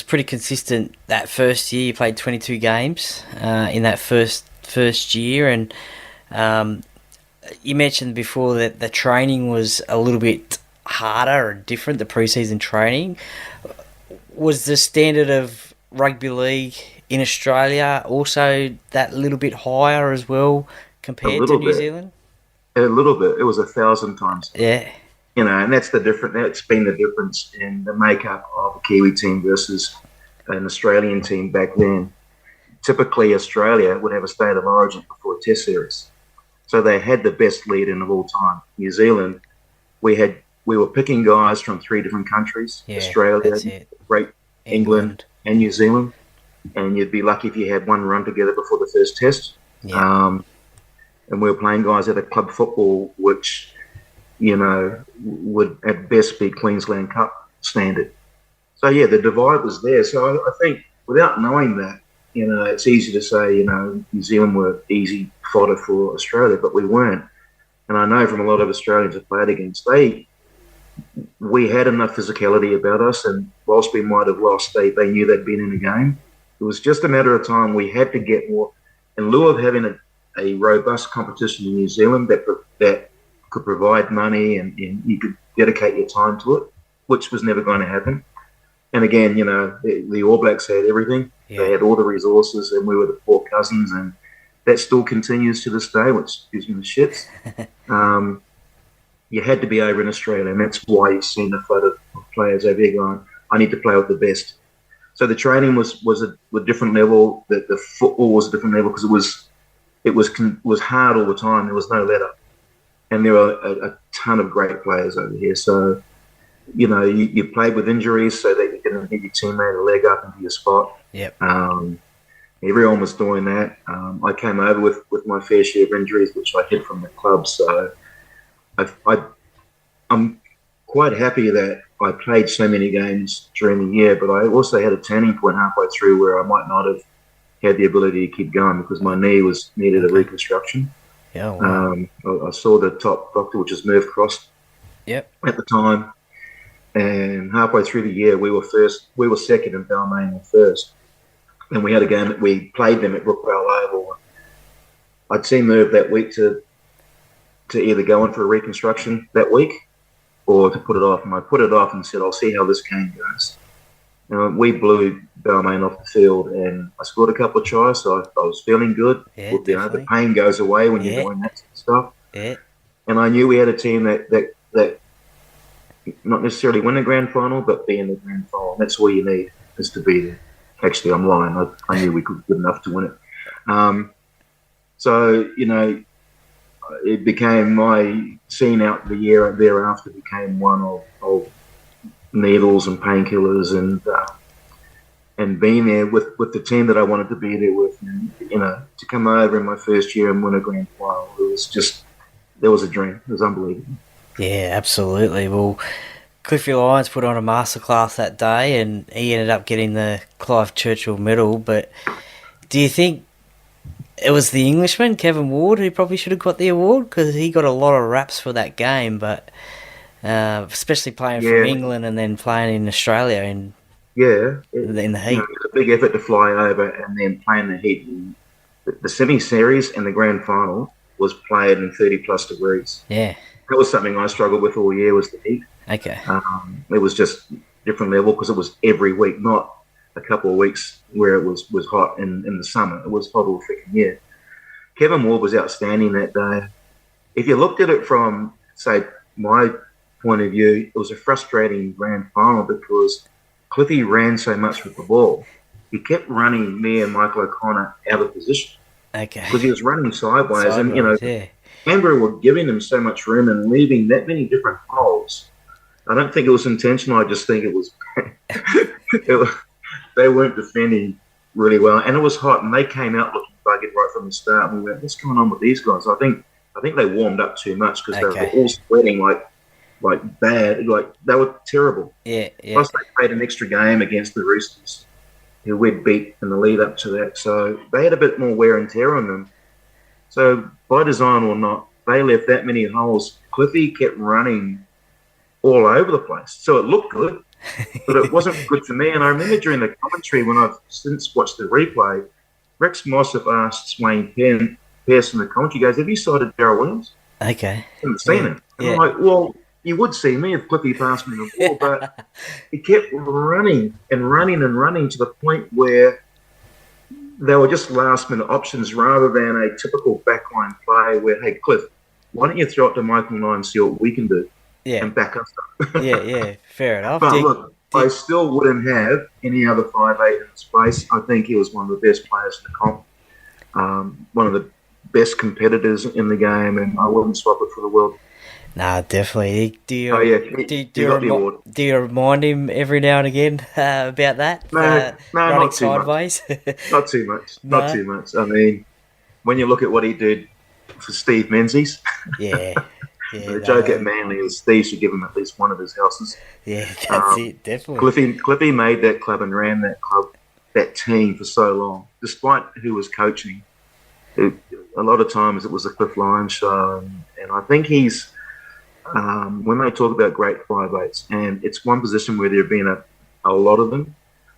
pretty consistent that first year. You played 22 games in that first year, and you mentioned before that the training was a little bit harder or different, the pre-season training. Was the standard of rugby league in Australia also that little bit higher as well compared to New Zealand? A little bit. It was 1,000 times. Yeah. And that's been the difference in the makeup of a Kiwi team versus an Australian team back then. Typically, Australia would have a state of origin before a test series. So they had the best lead-in of all time. New Zealand, we were picking guys from 3 different countries, Australia, Great England, and New Zealand. And you'd be lucky if you had one run together before the first test. Yeah. And we were playing guys at a club football, which, would at best be Queensland Cup standard. So, yeah, the divide was there. So I think without knowing that, it's easy to say, New Zealand were easy fodder for Australia, but we weren't. And I know from a lot of Australians I've played against, we had enough physicality about us, and whilst we might have lost, they knew they'd been in the game. It was just a matter of time. We had to get more. In lieu of having a robust competition in New Zealand that could provide money and you could dedicate your time to it, which was never going to happen. And again, the All Blacks had everything. Yeah. They had all the resources, and we were the poor cousins, and that still continues to this day, which gives me the shits. You had to be over in Australia, and that's why you've seen the flood of players over here going, I need to play with the best. So the training was a different level. The football was a different level because it was hard all the time. There was no let up, and there were a ton of great players over here. So you played with injuries so that you can give your teammate a leg up into your spot. Yep. Everyone was doing that. I came over with my fair share of injuries, which I hid from the club. So I'm quite happy that I played so many games during the year, but I also had a turning point halfway through where I might not have had the ability to keep going because my knee needed a reconstruction. Yeah, wow. I saw the top doctor, which is Merv Cross, at the time, and halfway through the year we were second and Balmain were first, and we had a game that we played them at Brookvale Oval. I'd seen Merv that week to either go in for a reconstruction that week or to put it off. And I put it off and said, I'll see how this game goes. We blew Balmain off the field, and I scored a couple of tries, so I was feeling good. Yeah, the pain goes away when you're doing that sort of stuff. Yeah. And I knew we had a team that not necessarily win the grand final, but be in the grand final. That's all you need, is to be there. Actually, I'm lying. I knew we could be good enough to win it. So, it became my scene out the year thereafter became one of needles and painkillers and being there with the team that I wanted to be there with, and to come over in my first year and win a grand final, there was a dream. It was unbelievable. Yeah, absolutely. Well, Cliffy Lyons put on a masterclass that day, and he ended up getting the Clive Churchill medal. But do you think it was the Englishman, Kevin Ward, who probably should have got the award? Because he got a lot of raps for that game, but especially playing from England and then playing in Australia in the heat. It's a big effort to fly over and then play in the heat. The semi-series and the grand final was played in 30-plus degrees. Yeah. That was something I struggled with all year, was the heat. Okay. It was just different level because it was every week, not a couple of weeks where it was hot in the summer. It was hot all freaking year. Kevin Ward was outstanding that day. If you looked at it from, say, my point of view, it was a frustrating grand final because Cliffy ran so much with the ball. He kept running me and Michael O'Connor out of position. Okay. Because he was running sideways and, yeah. Canberra were giving him so much room and leaving that many different holes. I don't think it was intentional. I just think it was they weren't defending really well, and it was hot, and they came out looking buggered right from the start. And we went, "What's going on with these guys?" I think they warmed up too much because they were all sweating like bad, like they were terrible. Yeah. Plus, they played an extra game against the Roosters, who we'd beat in the lead up to that, so they had a bit more wear and tear on them. So, by design or not, they left that many holes. Cliffy kept running all over the place. So it looked good, but it wasn't good for me. And I remember during the commentary, when I've since watched the replay, Rex Mossop asked Wayne Pearson, the commentary, goes, "Have you sighted Darrell Williams?" Okay. I haven't seen him. And I'm like, well, you would see me if Cliffy passed me the ball, but he kept running and running and running to the point where they were just last-minute options rather than a typical backline play where, hey, Cliff, why don't you throw it to Michael Nye and see what we can do and back us up? yeah, fair enough. But I still wouldn't have any other 5'8" in space. I think he was one of the best players in the comp, one of the best competitors in the game, and I wouldn't swap it for the world. Nah, definitely. Do you remind him every now and again about that? No, running not too sideways? Not too much. Not too much. I mean, when you look at what he did for Steve Menzies, the joke at Manly is Steve should give him at least one of his houses. Yeah, that's it, definitely. Cliffy made that club and ran that club, that team for so long, despite who was coaching. A lot of times it was a Cliff Lyons show, and I think he's. When they talk about great 5'8", and it's one position where there have been a lot of them,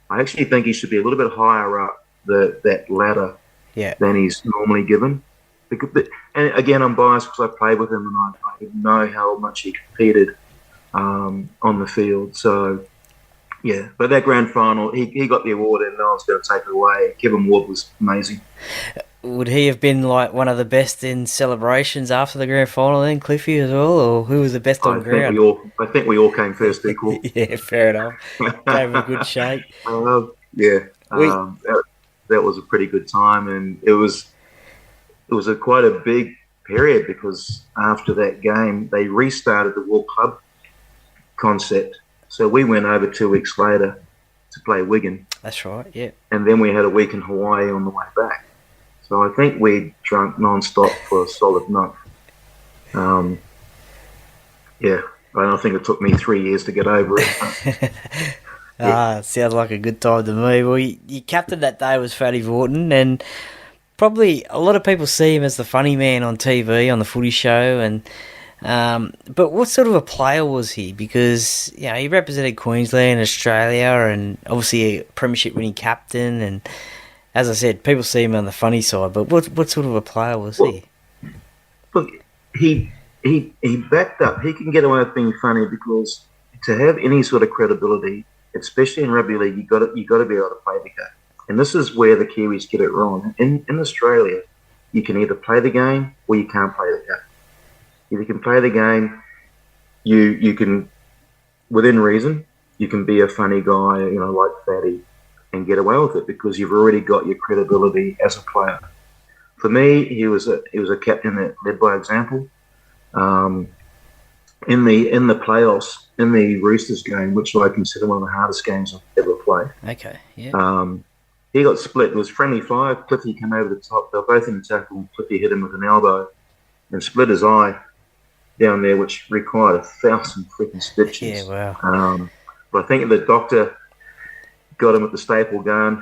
I actually think he should be a little bit higher up that ladder than he's normally given. And again, I'm biased because I played with him and I know how much he competed on the field. So, yeah, but that grand final, he got the award and no one's going to take it away. Kevin Ward was amazing. Would he have been like one of the best in celebrations after the grand final then, Cliffy, as well? Or who was the best on ground? I think we all came first equal. Yeah, fair enough. Gave him a good shake. That was a pretty good time, and it was quite a big period because after that game, they restarted the World Club concept. So we went over 2 weeks later to play Wigan. That's right, yeah. And then we had a week in Hawaii on the way back. So I think we drank non-stop for a solid month. I don't think it took me 3 years to get over it. Sounds like a good time to me. Well, your captain that day was Fatty Vaughton, and probably a lot of people see him as the funny man on TV, on the footy show, and but what sort of a player was he? Because he represented Queensland, Australia, and obviously a premiership winning captain, and as I said, people see him on the funny side, but what sort of a player was he? Look, he backed up. He can get away with being funny because to have any sort of credibility, especially in rugby league, you got to be able to play the game. And this is where the Kiwis get it wrong. In Australia, you can either play the game or you can't play the game. If you can play the game, you can, within reason, you can be a funny guy, like Fatty, and get away with it because you've already got your credibility as a player. For me, he was a captain that led by example. In the playoffs, in the Roosters game, which I consider one of the hardest games I've ever played. Okay, yeah. he got split. It was friendly fire. Cliffy came over the top. They were both in the tackle, and Cliffy hit him with an elbow and split his eye down there, which required 1,000 freaking stitches. Yeah, wow. But I think the doctor got him with the staple gun,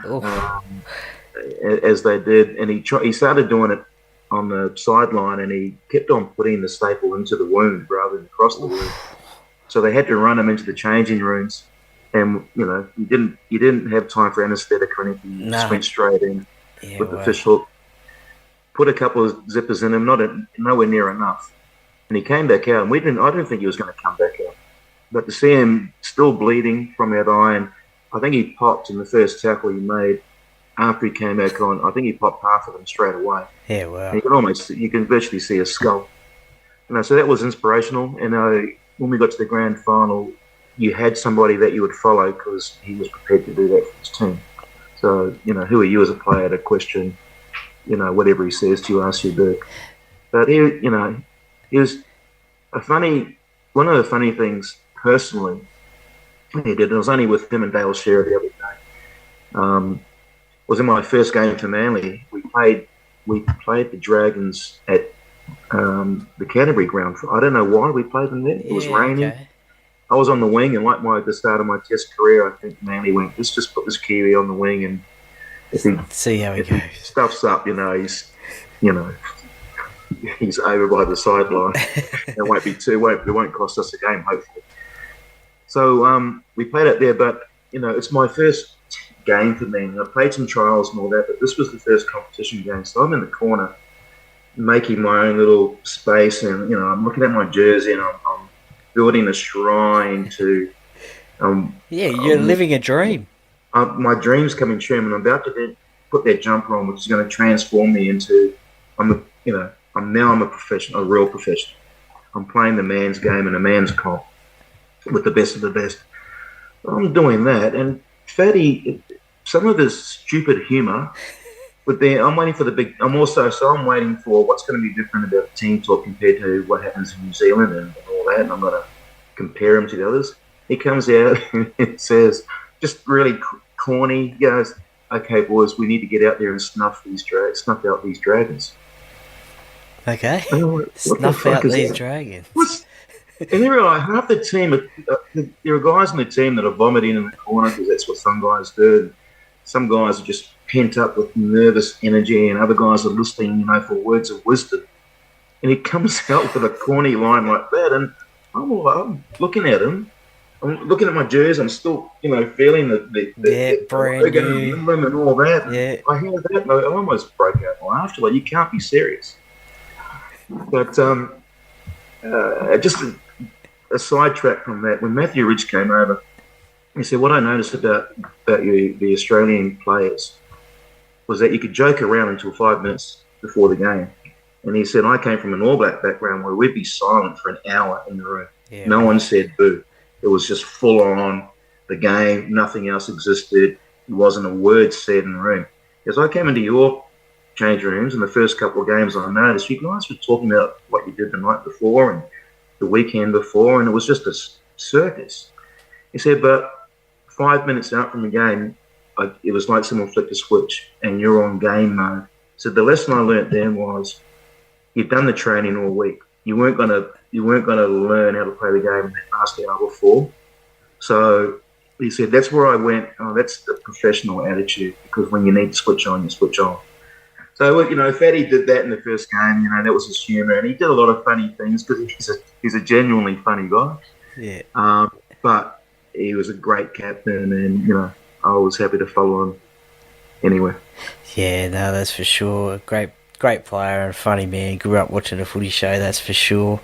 as they did, and he started doing it on the sideline, and he kept on putting the staple into the wound rather than across the wound. So they had to run him into the changing rooms, and you didn't have time for anaesthetic or anything. You just went straight in with the fish hook, put a couple of zippers in him, nowhere near enough, and he came back out. And I didn't think he was going to come back out, but to see him still bleeding from that eye, and I think he popped in the first tackle he made after he came back on. I think he popped half of them straight away. Yeah, wow. And you can virtually see a skull. So that was inspirational. And when we got to the grand final, you had somebody that you would follow because he was prepared to do that for his team. So, who are you as a player to question, whatever he says to you, ask you to do. But he was one of the funny things personally he did. It was only with him and Dale Shearer the other day. Was in my first game for Manly. We played the Dragons at the Canterbury ground. I don't know why we played them there. It was raining. Okay. I was on the wing, and like the start of my Test career, I think Manly went, let's just put this Kiwi on the wing, and if he stuffs up, he's over by the sideline. It won't cost us a game, hopefully. So we played out there, but it's my first game for me. I played some trials and all that, but this was the first competition game. So I'm in the corner making my own little space, and I'm looking at my jersey, and I'm building a shrine to you're living a dream. My dream's coming true, and I'm about to then put that jumper on, which is going to transform me into I'm a professional, a real professional. I'm playing the man's game in a man's comp with the best of the best. I'm doing that, and Fatty, some of his stupid humour, but then I'm waiting for the big. I'm waiting for what's going to be different about the team talk compared to what happens in New Zealand and all that, and I'm going to compare him to the others. He comes out and says, just really corny, he goes, "Okay, boys, we need to get out there and snuff out these dragons." Okay, snuff out these dragons. And then half the team, there are guys in the team that are vomiting in the corner because that's what some guys do. Some guys are just pent up with nervous energy, and other guys are listening, for words of wisdom. And he comes out with a corny line like that, and I'm looking at him. I'm looking at my jersey. I'm still, feeling the brand new and all that. Yeah. I hear that, and I almost broke out in laughter. Like, you can't be serious. But just a sidetrack from that, when Matthew Ridge came over, he said, what I noticed about you, the Australian players, was that you could joke around until 5 minutes before the game. And he said, I came from an All Black background where we'd be silent for an hour in the room. Yeah. No one said boo. It was just full on the game. Nothing else existed. There wasn't a word said in the room. As I came into your change rooms in the first couple of games, I noticed you guys were talking about what you did the night before and the weekend before, and it was just a circus. He said, but 5 minutes out from the game, it was like someone flicked a switch and you're on game mode. So the lesson I learnt then was, you've done the training all week. You weren't gonna learn how to play the game in that last hour before. So he said, that's where I went. Oh, that's the professional attitude, because when you need to switch on, you switch on. So, Fatty did that in the first game. That was his humour, and he did a lot of funny things because he's a genuinely funny guy. Yeah. But he was a great captain, and I was happy to follow him anyway. Yeah, no, that's for sure. Great player and funny man. Grew up watching a footy show, that's for sure.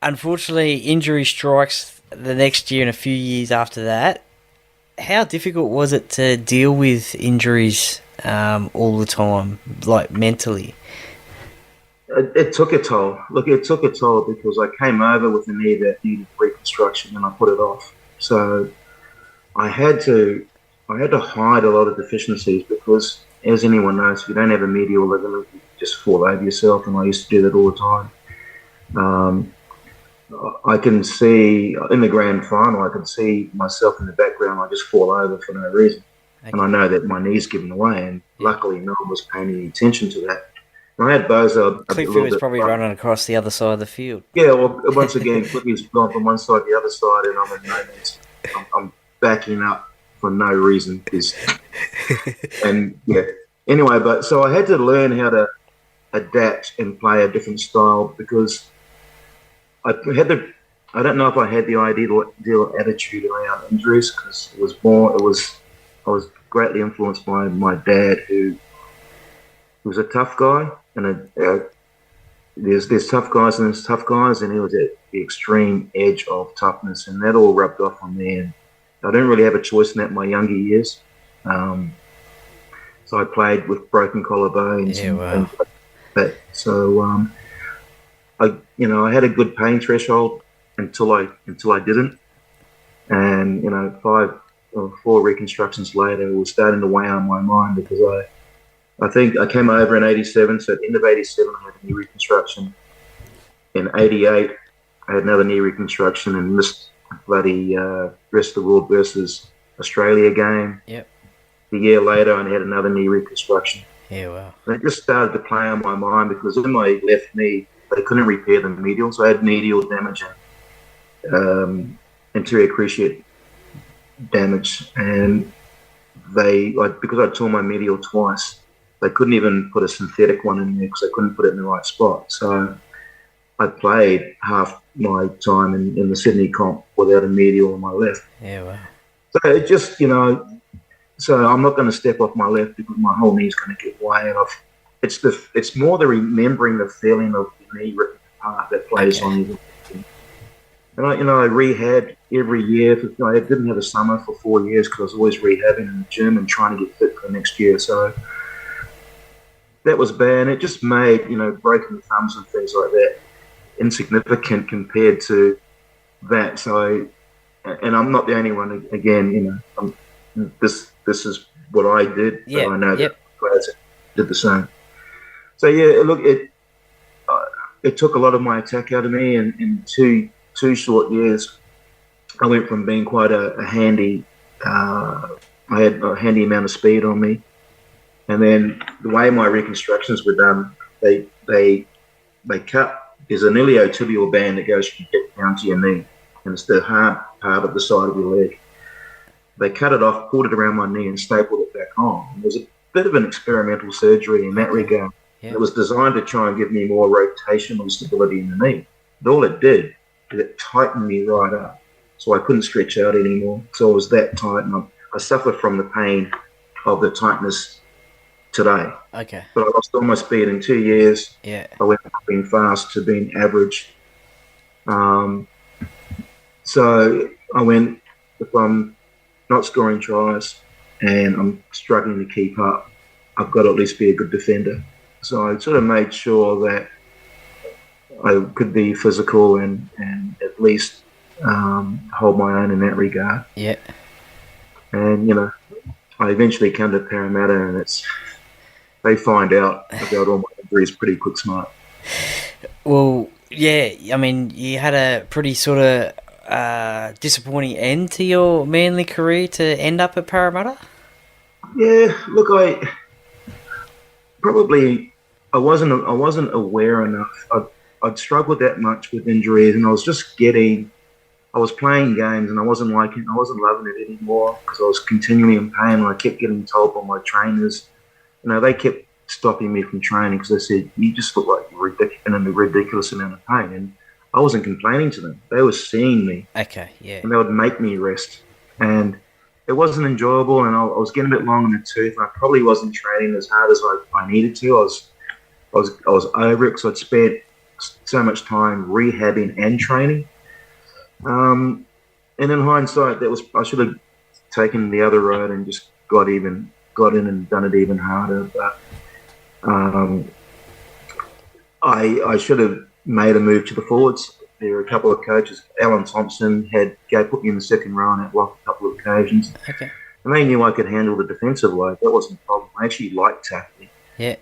Unfortunately, injury strikes the next year and a few years after that. How difficult was it to deal with injuries all the time, like mentally? It took a toll. Look, it took a toll because I came over with a knee that needed reconstruction, and I put it off. So I had to hide a lot of deficiencies because, as anyone knows, if you don't have a medial ligament, you just fall over yourself, and I used to do that all the time. I can see in the grand final, I can see myself in the background. I just fall over for no reason. And I know that my knee's given away, and luckily no one was paying any attention to that. And I had Bozo a Cliffy little was bit. probably running across the other side of the field. Yeah, well, once again, Cliffy's gone from one side to the other side, and I'm in no man's. I'm backing up for no reason. And yeah. Anyway, but so I had to learn how to adapt and play a different style because I don't know if I had the ideal attitude around injuries because I was greatly influenced by my dad who was a tough guy and there's tough guys and there's tough guys, and he was at the extreme edge of toughness, and that all rubbed off on me. And I didn't really have a choice in that in my younger years. So I played with broken collarbones and that. So I had a good pain threshold until I didn't, and 5 or 4 reconstructions later, it was starting to weigh on my mind because I think I came over in '87. So at the end of '87, I had a knee reconstruction. In '88, I had another knee reconstruction and missed bloody rest of the world versus Australia game. Yep. A year later, I had another knee reconstruction. Yeah, wow. And it just started to play on my mind because in my left knee, they couldn't repair the medial, so I had medial damage and anterior cruciate damage. And because I tore my medial twice, they couldn't even put a synthetic one in there because they couldn't put it in the right spot. So I played half my time in the Sydney comp without a medial on my left. Yeah, wow. So it just, so I'm not going to step off my left because my whole knee's going to give way. And it's more the remembering the feeling of the knee ripping apart that plays on you. And I rehabbed every year. I didn't have a summer for 4 years because I was always rehabbing in the gym and trying to get fit for the next year. So that was bad. And it just made, broken thumbs and things like that insignificant compared to that. So, and I'm not the only one. Again, this is what I did. Yeah, but I know that players did the same. So yeah, look, it took a lot of my attack out of me, and in two short years, I went from being quite a handy. I had a handy amount of speed on me, and then the way my reconstructions were done, they cut. There's an iliotibial band that goes from your hip down to your knee, and it's the hard part of the side of your leg. They cut it off, pulled it around my knee, and stapled it back on. It was a bit of an experimental surgery in that regard. Yeah. It was designed to try and give me more rotational stability in the knee. But all it did is it tightened me right up, so I couldn't stretch out anymore. So it was that tight, and I suffer from the pain of the tightness today. Okay. But I lost all my speed in 2 years. Yeah. I went from being fast to being average. So I went, if I'm not scoring tries and I'm struggling to keep up, I've got to at least be a good defender. So I sort of made sure that I could be physical and at least hold my own in that regard. Yeah. And, I eventually come to Parramatta, and they find out about all my injuries pretty quick smart. Well, yeah, I mean, you had a pretty sort of disappointing end to your Manly career to end up at Parramatta? Yeah, look, I wasn't aware enough. I'd struggled that much with injuries, and I was playing games, and I wasn't loving it anymore because I was continually in pain, and I kept getting told by my trainers, they kept stopping me from training because they said, you just look like you're in a ridiculous amount of pain. And I wasn't complaining to them. They were seeing me. Okay, yeah. And they would make me rest. And it wasn't enjoyable, and I was getting a bit long in the tooth, and I probably wasn't training as hard as I needed to. I was over it because I'd spent so much time rehabbing and training. And in hindsight, I should have taken the other road and just got in and done it even harder. But I should have made a move to the forwards. There were a couple of coaches. Alan Thompson put me in the second row on that block a couple of occasions. Okay. And they knew I could handle the defensive load. That wasn't a problem. I actually liked tackling. Yeah.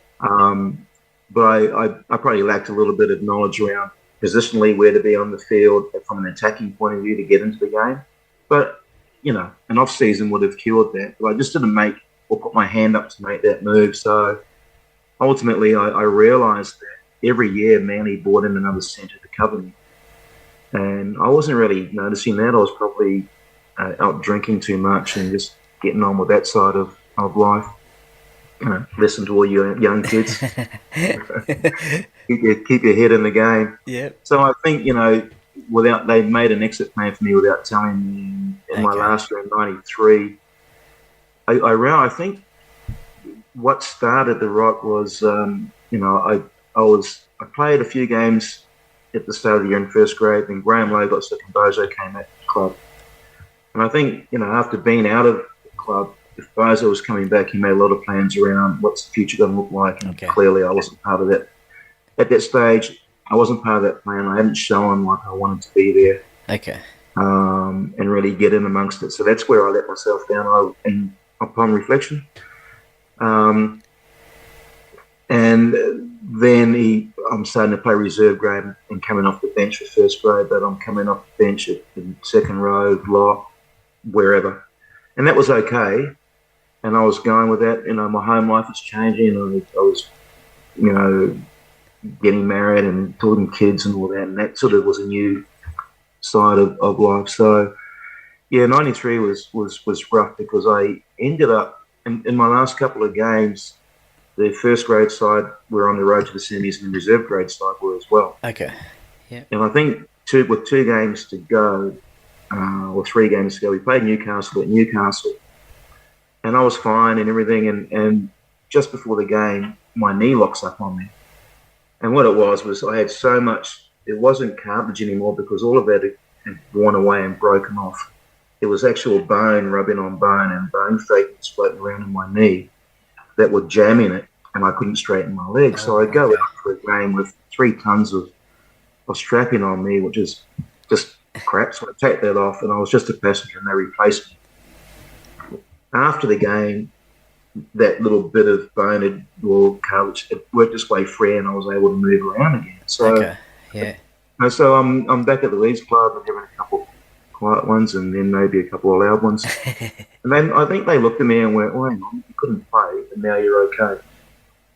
But I probably lacked a little bit of knowledge around positionally where to be on the field from an attacking point of view to get into the game. But, an off season would have cured that, but I just didn't make or put my hand up to make that move. So ultimately, I realised that every year Manly brought in another centre to cover me, and I wasn't really noticing that. I was probably out drinking too much and just getting on with that side of life. Listen to all you young kids. keep your head in the game. Yep. So I think, they made an exit plan for me without telling me in my last year in '93. I think what started the rot was, I played a few games at the start of the year in first grade, and Graham Lowe got sick and Bozo came at the club. And I think, after being out of the club, if Bozo was coming back, he made a lot of plans around what's the future going to look like. And clearly I wasn't part of that. At that stage, I wasn't part of that plan. I hadn't shown like I wanted to be there. Okay. And really get in amongst it. So that's where I let myself down. And upon reflection. And then I'm starting to play reserve grade and coming off the bench for first grade, but I'm coming off the bench in second row, lock, wherever. And that was okay. And I was going with that. My home life was changing. I was, getting married and talking kids and all that. And that sort of was a new side of life. So, yeah, '93 was rough because I ended up, in my last couple of games, the first grade side were on the road to the semis and the reserve grade side were as well. Okay. Yeah. And I think with 2 games to go, or 3 games to go, we played Newcastle at Newcastle. And I was fine and everything. And just before the game, my knee locks up on me. And what it was I had so much, it wasn't cartilage anymore because all of that had worn away and broken off. It was actual bone rubbing on bone and bone fragments floating around in my knee that were jamming it, and I couldn't straighten my legs. So I go out for a game with 3 tons of strapping on me, which is just crap. So I take that off, and I was just a passenger, and they replaced me. After the game, that little bit of bone or cartilage, it worked its way free, and I was able to move around again. So, so I'm back at the Leeds Club and having a couple quiet ones, and then maybe a couple of loud ones. And then I think they looked at me and went, "Well, hang on, you couldn't play, and now you're okay."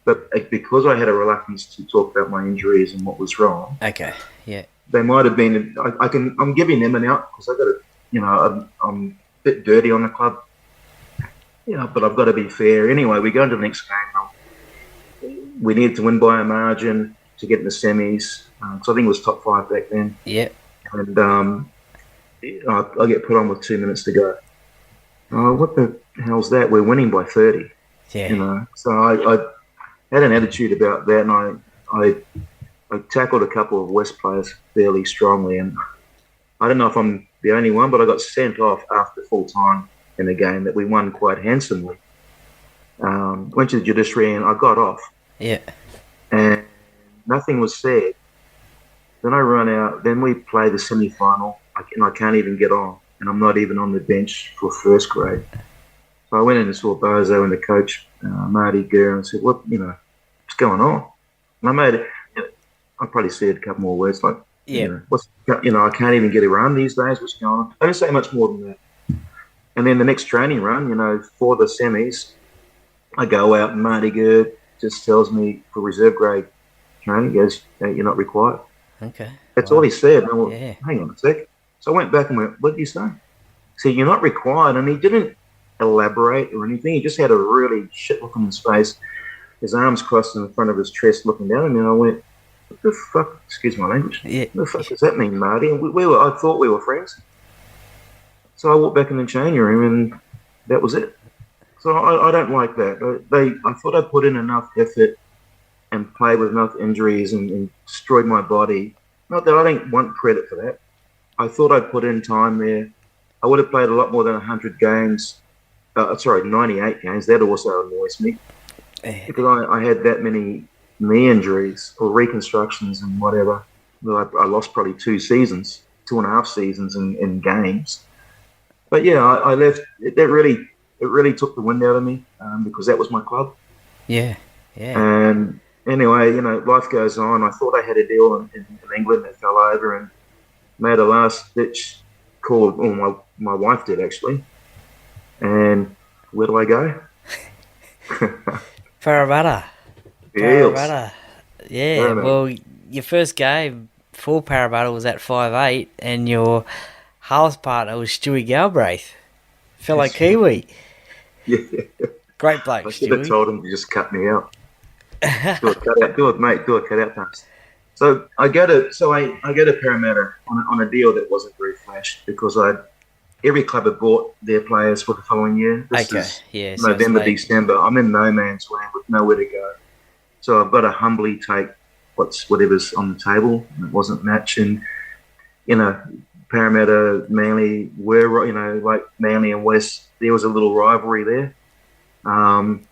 But because I had a reluctance to talk about my injuries and what was wrong, they might have been. I'm giving them an out because I got to, I'm a bit dirty on the club. But I've got to be fair. Anyway, we go into the next game. We needed to win by a margin to get in the semis. So I think it was top 5 back then. Yeah. And I get put on with 2 minutes to go. Oh, what the hell's that? We're winning by 30. Yeah. So I had an attitude about that, and I tackled a couple of West players fairly strongly. And I don't know if I'm the only one, but I got sent off after full time in a game that we won quite handsomely. Went to the judiciary and I got off. Yeah. And nothing was said. Then I run out. Then we play the semi-final, and I can't even get on. And I'm not even on the bench for first grade. So I went in and saw Bozo and the coach, Marty Gurr, and said, "What's going on?" And I probably said a couple more words like, I can't even get around these days. What's going on? I don't say much more than that. And then the next training run, for the semis, I go out and Marty Gurr just tells me for reserve grade training, he goes, "You're not required." Okay. That's all he said. And I went, hang on a sec. So I went back and went, "What did you say?" He said, "You're not required." And he didn't elaborate or anything. He just had a really shit look on his face, his arms crossed in front of his chest looking down. And then I went, "What the fuck?" Excuse my language. Yeah. What the fuck does that mean, Marty? And I thought we were friends. So I walked back in the changing room, and that was it. So I don't like that. I thought I put in enough effort and played with enough injuries and destroyed my body. Not that I don't want credit for that. I thought I'd put in time there. I would have played a lot more than 100 games. 98 games. That also annoys me. Because I had that many knee injuries or reconstructions and whatever. I lost probably 2.5 seasons in games. But yeah, I left. It really took the wind out of me because that was my club. Yeah. And anyway, life goes on. I thought I had a deal in England that fell over, and made a last ditch call with all my my wife did actually. And where do I go? Parramatta. The Eels. Parramatta. Yeah, Parramatta. well, your first game for Parramatta was at 5'8", and your halves partner was Stewie Galbraith, fellow Kiwi. Yeah. Great bloke, I should have Stewie. told him to just cut me out. Do a cutout, do it, mate. Do a cutout pass. So I go to Parramatta on a deal that wasn't very flash because every club had bought their players for the following year. This is Yeah. So November, December. I'm in no man's land with nowhere to go. So I've got to humbly take whatever's on the table. It wasn't matching. Parramatta, Manly were, like Manly and West. There was a little rivalry there. And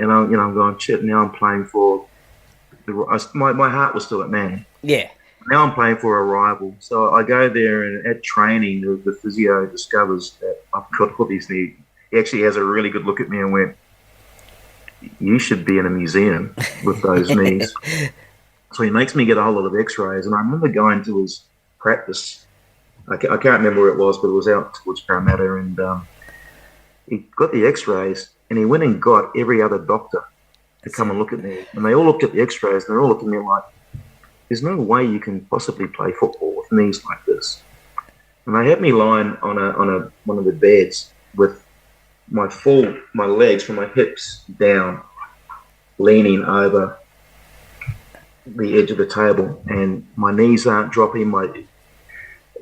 I'm going, shit, now I'm playing for my heart was still at Manly. Yeah. Now I'm playing for a rival. So I go there, and at training, the physio discovers that I've got all these knees. He actually has a really good look at me and went, you should be in a museum with those knees. So he makes me get a whole lot of x-rays. And I remember going to his practice. I can't remember where it was, but it was out towards Parramatta. And he got the x-rays, and he went and got every other doctor to come and look at me. And they all looked at the x-rays, and they're all looking at me like, there's no way you can possibly play football with knees like this. And they had me lying on one of the beds with my legs from my hips down, leaning over the edge of the table, and my knees aren't dropping. My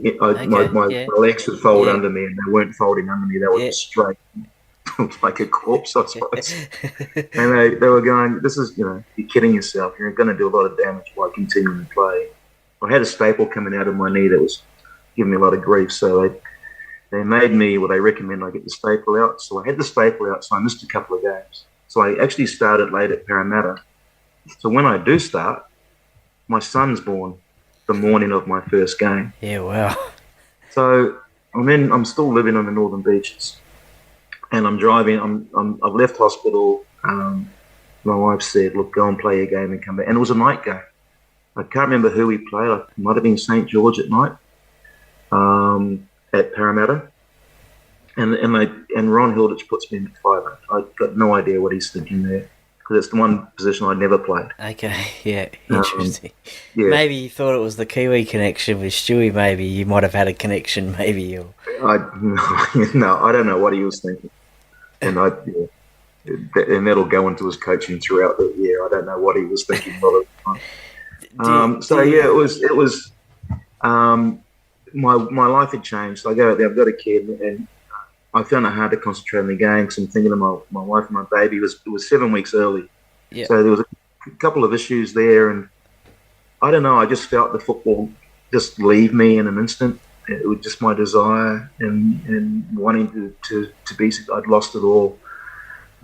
legs would fold under me, and they weren't folding under me. They were just straight, like a corpse, I suppose. And they were going, this is, you're kidding yourself. You're going to do a lot of damage by continuing to play. I had a staple coming out of my knee that was giving me a lot of grief. So they made me, they recommend I get the staple out. So I had the staple out, so I missed a couple of games. So I actually started late at Parramatta. So when I do start, my son's born the morning of my first game. Yeah, wow. So I'm still living on the Northern Beaches. And I'm driving. I've left hospital. My wife said, "Look, go and play a game and come back." And it was a night game. I can't remember who we played. It might have been St. George at night at Parramatta. And Ron Hilditch puts me in at 5. I've got no idea what he's thinking there because it's the one position I'd never played. Okay, yeah, interesting. Yeah. Maybe you thought it was the Kiwi connection with Stewie. Maybe you might have had a connection. Maybe or I don't know what he was thinking, and that'll go into his coaching throughout the year. I don't know what he was thinking a lot of the time. It was. My life had changed. I go out there. I've got a kid, and I found it hard to concentrate on the game because I'm thinking of my wife and my baby. It was 7 weeks early, so there was a couple of issues there, and I don't know. I just felt the football just leave me in an instant. It was just my desire and wanting to be. I'd lost it all.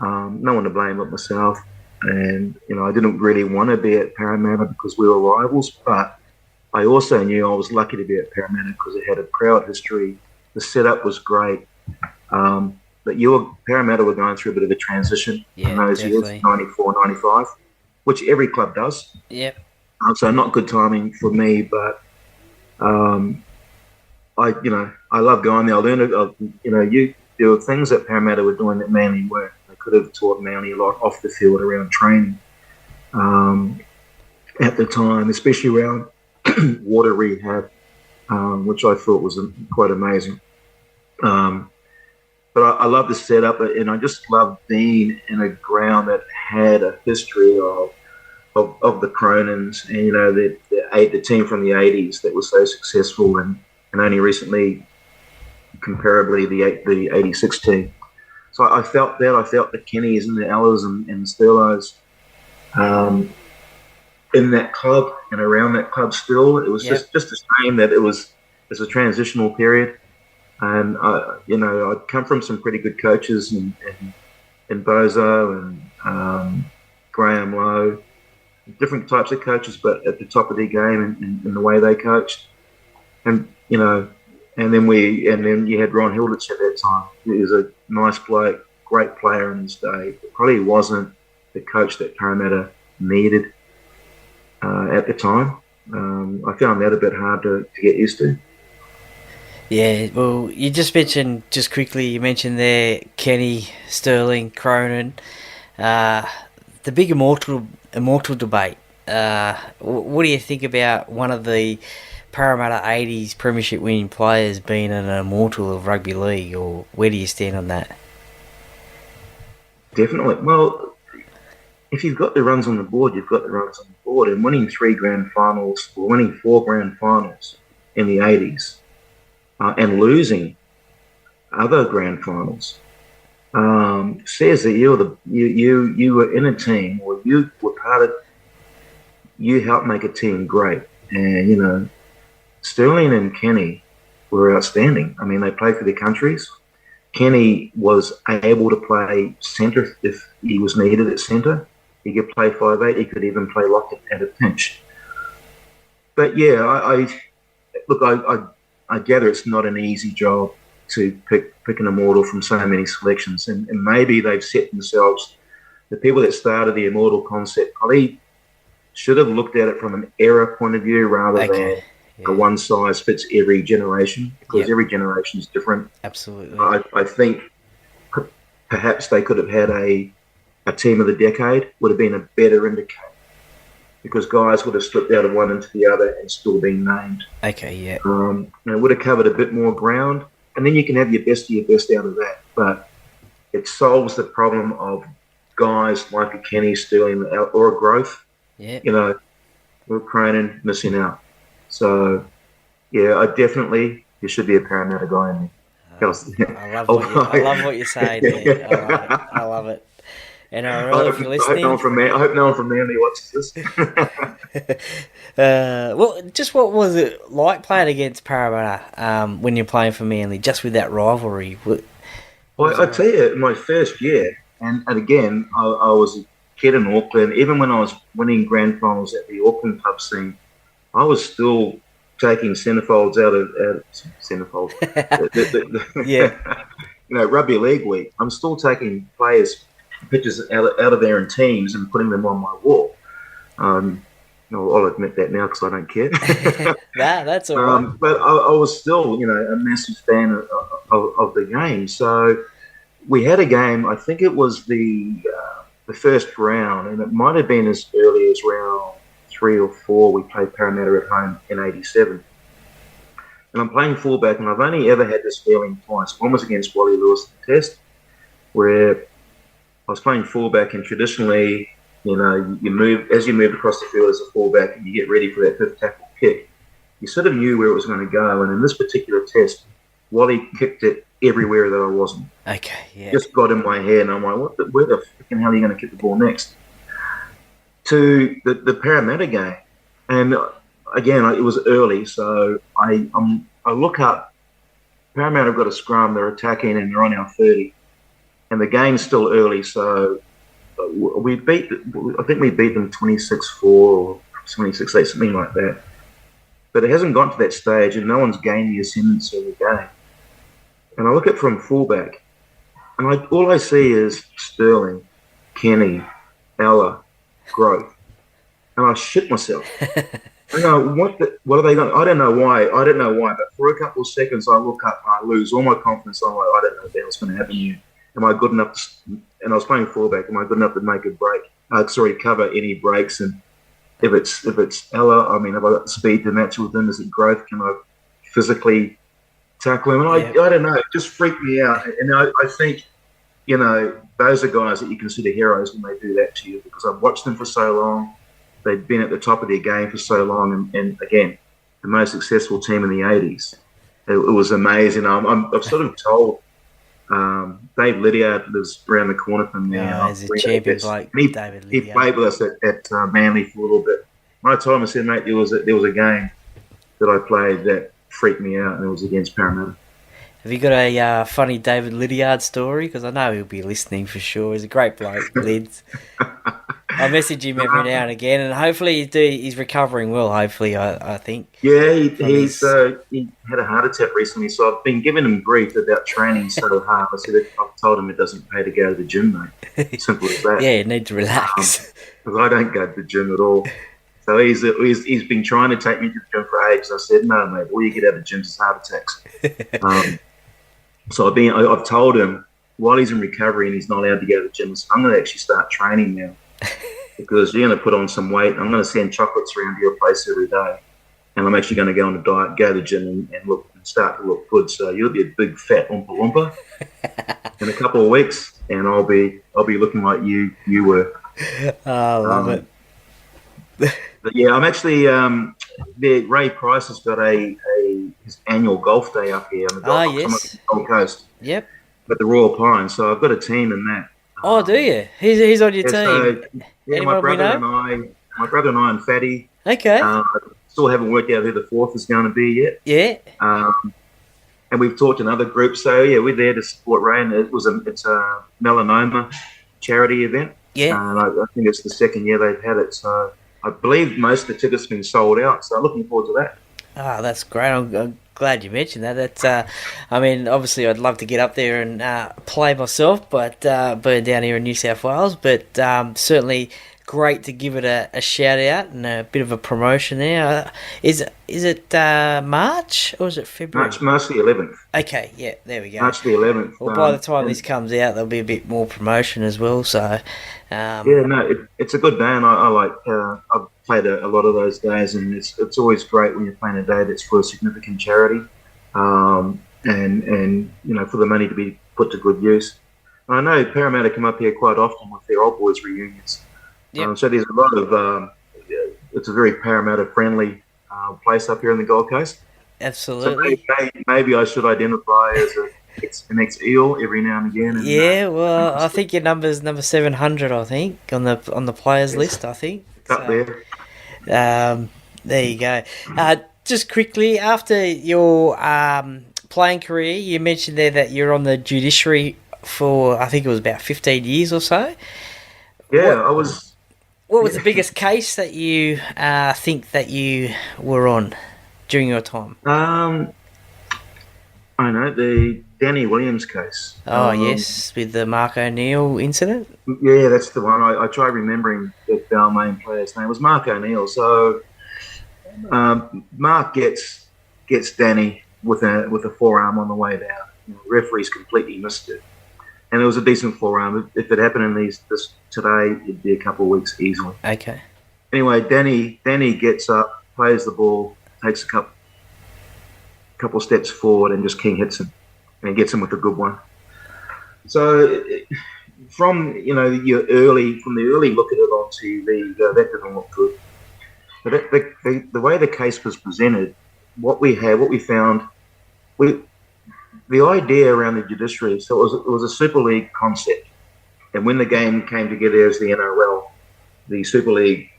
No one to blame but myself. And I didn't really want to be at Parramatta because we were rivals. But I also knew I was lucky to be at Parramatta because it had a proud history. The setup was great. But Parramatta were going through a bit of a transition in those years, 94, 95, which every club does. Yep. So not good timing for me, but. I love going there. I learned, there were things that Parramatta were doing that Manly weren't. They could have taught Manly a lot off the field around training at the time, especially around water rehab, which I thought was quite amazing. But I love the setup, and I just love being in a ground that had a history of the Cronins, and the team from the 80s that was so successful, and only recently, comparably, the 86 team. So I felt that. I felt the Kennys and the Ellas and the Sterlos in that club and around that club still. It was just a shame that it's a transitional period. And, I'd come from some pretty good coaches in Bozo and Graham Lowe, different types of coaches, but at the top of their game in the way they coached. And and then you had Ron Hilditch at that time. He was a nice bloke, great player in his day. But probably wasn't the coach that Parramatta needed at the time. I found that a bit hard to get used to. Yeah, well, you just mentioned, just quickly, you mentioned there Kenny, Sterling, Cronin, the big immortal debate. What do you think about one of the Parramatta 80s premiership winning players being an immortal of rugby league, or where do you stand on that? Definitely. Well, if you've got the runs on the board, you've got the runs on the board. And winning 3 grand finals, or winning 4 grand finals in the 80s, and losing other grand finals, says that you were in a team, or you were part of, you helped make a team great. And, Sterling and Kenny were outstanding. I mean, they played for their countries. Kenny was able to play centre if he was needed at centre. He could play 5'8". He could even play lock at a pinch. But yeah, I gather it's not an easy job to pick an immortal from so many selections, and maybe they've set themselves. The people that started the immortal concept probably should have looked at it from an era point of view rather than a one size fits every generation, because every generation is different. Absolutely. I think perhaps they could have had a team of the decade would have been a better indicator, because guys would have slipped out of one into the other and still been named. Okay, yeah. It would have covered a bit more ground, and then you can have your best of your best out of that. But it solves the problem of guys like a Kenny, Sterling, or a Growth. Yeah. We're Cronin missing out. So, yeah, there should be a Parramatta guy in there. I love what you're saying there. I love it. And if you're listening, I hope no one from Manly watches this. Well, just what was it like playing against Parramatta when you're playing for Manly, just with that rivalry? I tell you, my first year, and again, I was a kid in Auckland. Even when I was winning grand finals at the Auckland pub scene, I was still taking centrefolds out of centrefolds. Rugby league week. I'm still taking pictures out of there in teams and putting them on my wall. I'll admit that now because I don't care. That's all right. But I was still, a massive fan of the game. So we had a game. I think it was the first round, and it might have been as early as round 3 or 4. We played Parramatta at home in '87, and I'm playing fullback, and I've only ever had this feeling twice. One was against Wally Lewis Test, where I was playing fullback, and traditionally, you move across the field as a fullback, and you get ready for that fifth tackle kick. You sort of knew where it was going to go, and in this particular test, Wally kicked it everywhere that I wasn't. Okay, yeah. Just got in my head, and I'm like, where the freaking hell are you going to kick the ball next? To the Parramatta game, and again, it was early, so I look up. Parramatta have got a scrum, they're attacking, and they're on our 30. And the game's still early, so I think we beat them 26-4 or 26-8, something like that. But it hasn't got to that stage, and no one's gained the ascendancy of the game. And I look at from fullback, and all I see is Sterling, Kenny, Ella, Growth. And I shit myself. I go, what are they going? I don't know why. But for a couple of seconds, I look up and I lose all my confidence. I'm like, I don't know what the hell's going to happen here. Am I good enough? And I was playing fullback. Am I good enough to make a break? Cover any breaks? And if it's Ella, I mean, have I got the speed to match with him? Is it Growth? Can I physically tackle him? And I don't know. It just freaked me out. And I think, those are guys that you consider heroes when they do that to you, because I've watched them for so long. They've been at the top of their game for so long. And again, the most successful team in the 80s. It was amazing. I've sort of told Dave Lydiard lives around the corner from me. He's a champion bloke, David Lydiard. He played with us at Manly for a little bit. When I told him, I said, mate, there was a game that I played that freaked me out, and it was against Parramatta. Have you got a funny David Lydiard story? Because I know he'll be listening for sure. He's a great bloke, Lids. I message him every now and again, and hopefully he's recovering well, hopefully, I think. Yeah, he had a heart attack recently, so I've been giving him grief about training so hard. I've told him it doesn't pay to go to the gym, mate. Simple as that. Yeah, you need to relax. Because I don't go to the gym at all. So he's been trying to take me to the gym for ages. I said, no, mate, all you get out of gyms is heart attacks. So I've told him while he's in recovery and he's not allowed to go to the gym, I'm going to actually start training now because you're going to put on some weight. I'm going to send chocolates around to your place every day, and I'm actually going to go on a diet, go to the gym, and start to look good. So you'll be a big fat Oompa Loompa in a couple of weeks, and I'll be looking like you were. I love it. But yeah, I'm actually Ray Price has got his annual golf day up here on the Gold Coast. Yep. At the Royal Pines, so I've got a team in that. Oh, do you? He's on your team. So, Anyone my brother and I and Fatty. Okay. Still haven't worked out who the fourth is going to be yet. Yeah. And we've talked in other groups. So yeah, we're there to support Ray, and it's a melanoma charity event. Yeah. I think it's the second year they've had it. So I believe most of the tickets have been sold out. So looking forward to that. Oh, that's great. I'm glad you mentioned that. That's, I mean, obviously I'd love to get up there and play myself, but being down here in New South Wales, but certainly great to give it a shout out and a bit of a promotion there. Is it March or is it February? March the 11th. Okay, yeah, there we go. March the 11th. Well, by the time this comes out, there'll be a bit more promotion as well. So, it's a good day, and I like. I've played a lot of those days, and it's always great when you're playing a day that's for a significant charity, and for the money to be put to good use. I know Parramatta come up here quite often with their old boys reunions. Yep. So there's a lot of. It's a very Parramatta friendly place up here in the Gold Coast. Absolutely. So maybe I should identify as an ex-Eel every now and again. And, well, I think your number's number 700. I think on the players list. I think up there. There you go. Just quickly, after your playing career, you mentioned there that you're on the judiciary for I think it was about 15 years or so. Yeah, I was. What was the biggest case that you think that you were on during your time? I know the Darrell Williams case. Oh, yes, with the Mark O'Neill incident? Yeah, that's the one. I try remembering the Balmain player's name. It was Mark O'Neill. So Mark gets Danny with a forearm on the way down. The referee's completely missed it. And it was a decent forearm. If it happened in this today, it'd be a couple of weeks easily. Okay. Anyway, Danny gets up, plays the ball, takes a couple steps forward, and just king hits him, and gets him with a good one. So from the early look at it on TV, you go, that didn't look good. But the way the case was presented, what we found, the idea around the judiciary, so it was a Super League concept. And when the game came together as the NRL, the Super League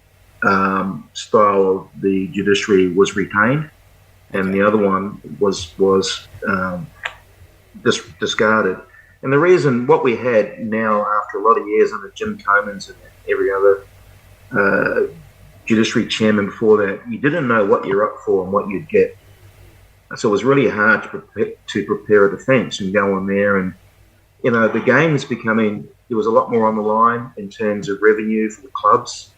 style of the judiciary was retained, and the other one was discarded. And the reason, what we had now after a lot of years under Jim Comins and every other judiciary chairman before that, you didn't know what you're up for and what you'd get. So it was really hard to prepare a defence and go on there. And, the game's becoming, there was a lot more on the line in terms of revenue for the clubs,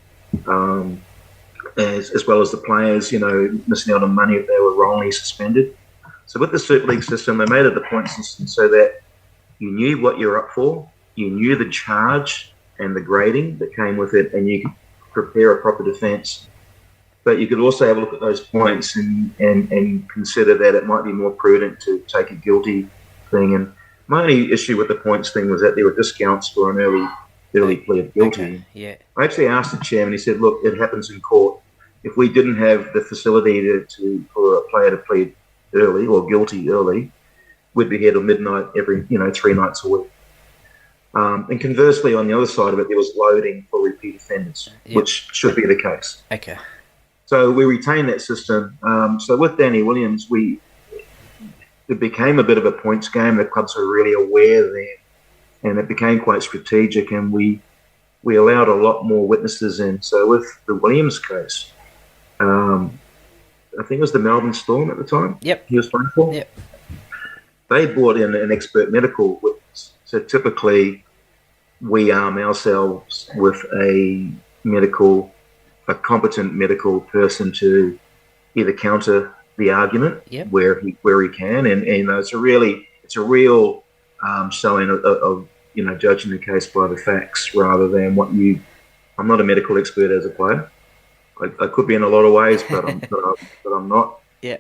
as well as the players, missing out on money if they were wrongly suspended. So with the Super League system, they made it a point system so that you knew what you're up for, you knew the charge and the grading that came with it, and you could prepare a proper defence. But you could also have a look at those points and consider that it might be more prudent to take a guilty thing. And my only issue with the points thing was that there were discounts for an early plea of guilty. Okay, yeah. I actually asked the chairman, he said, look, it happens in court. If we didn't have the facility for a player to plead early or guilty early, we'd be here till midnight every 3 nights a week. And conversely, on the other side of it, there was loading for repeat offenders, which should be the case. Okay. So we retained that system. So with Darrell Williams, it became a bit of a points game. The clubs were really aware then, and it became quite strategic. And we allowed a lot more witnesses in. So with the Williams case, I think it was the Melbourne Storm at the time. Yep. He was playing for. Yep. They brought in an expert medical witness. So typically, we arm ourselves with a medical a competent medical person to either counter the argument where he can, and it's a real showing of judging the case by the facts rather than what you. I'm not a medical expert as a player. I could be in a lot of ways, but I'm not. Yeah.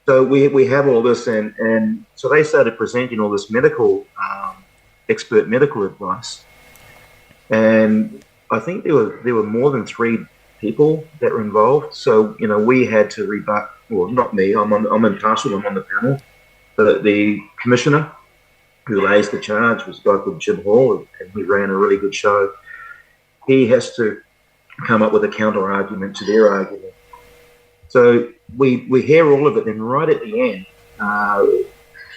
So we have all this, and so they started presenting all this expert medical advice, and I think there were more than 3 people that were involved. So we had to rebut. Well, not me. I'm impartial. I'm on the panel. The commissioner who lays the charge was a guy called Jim Hall, and he ran a really good show. He has to come up with a counter argument to their argument. So we hear all of it, and right at the end,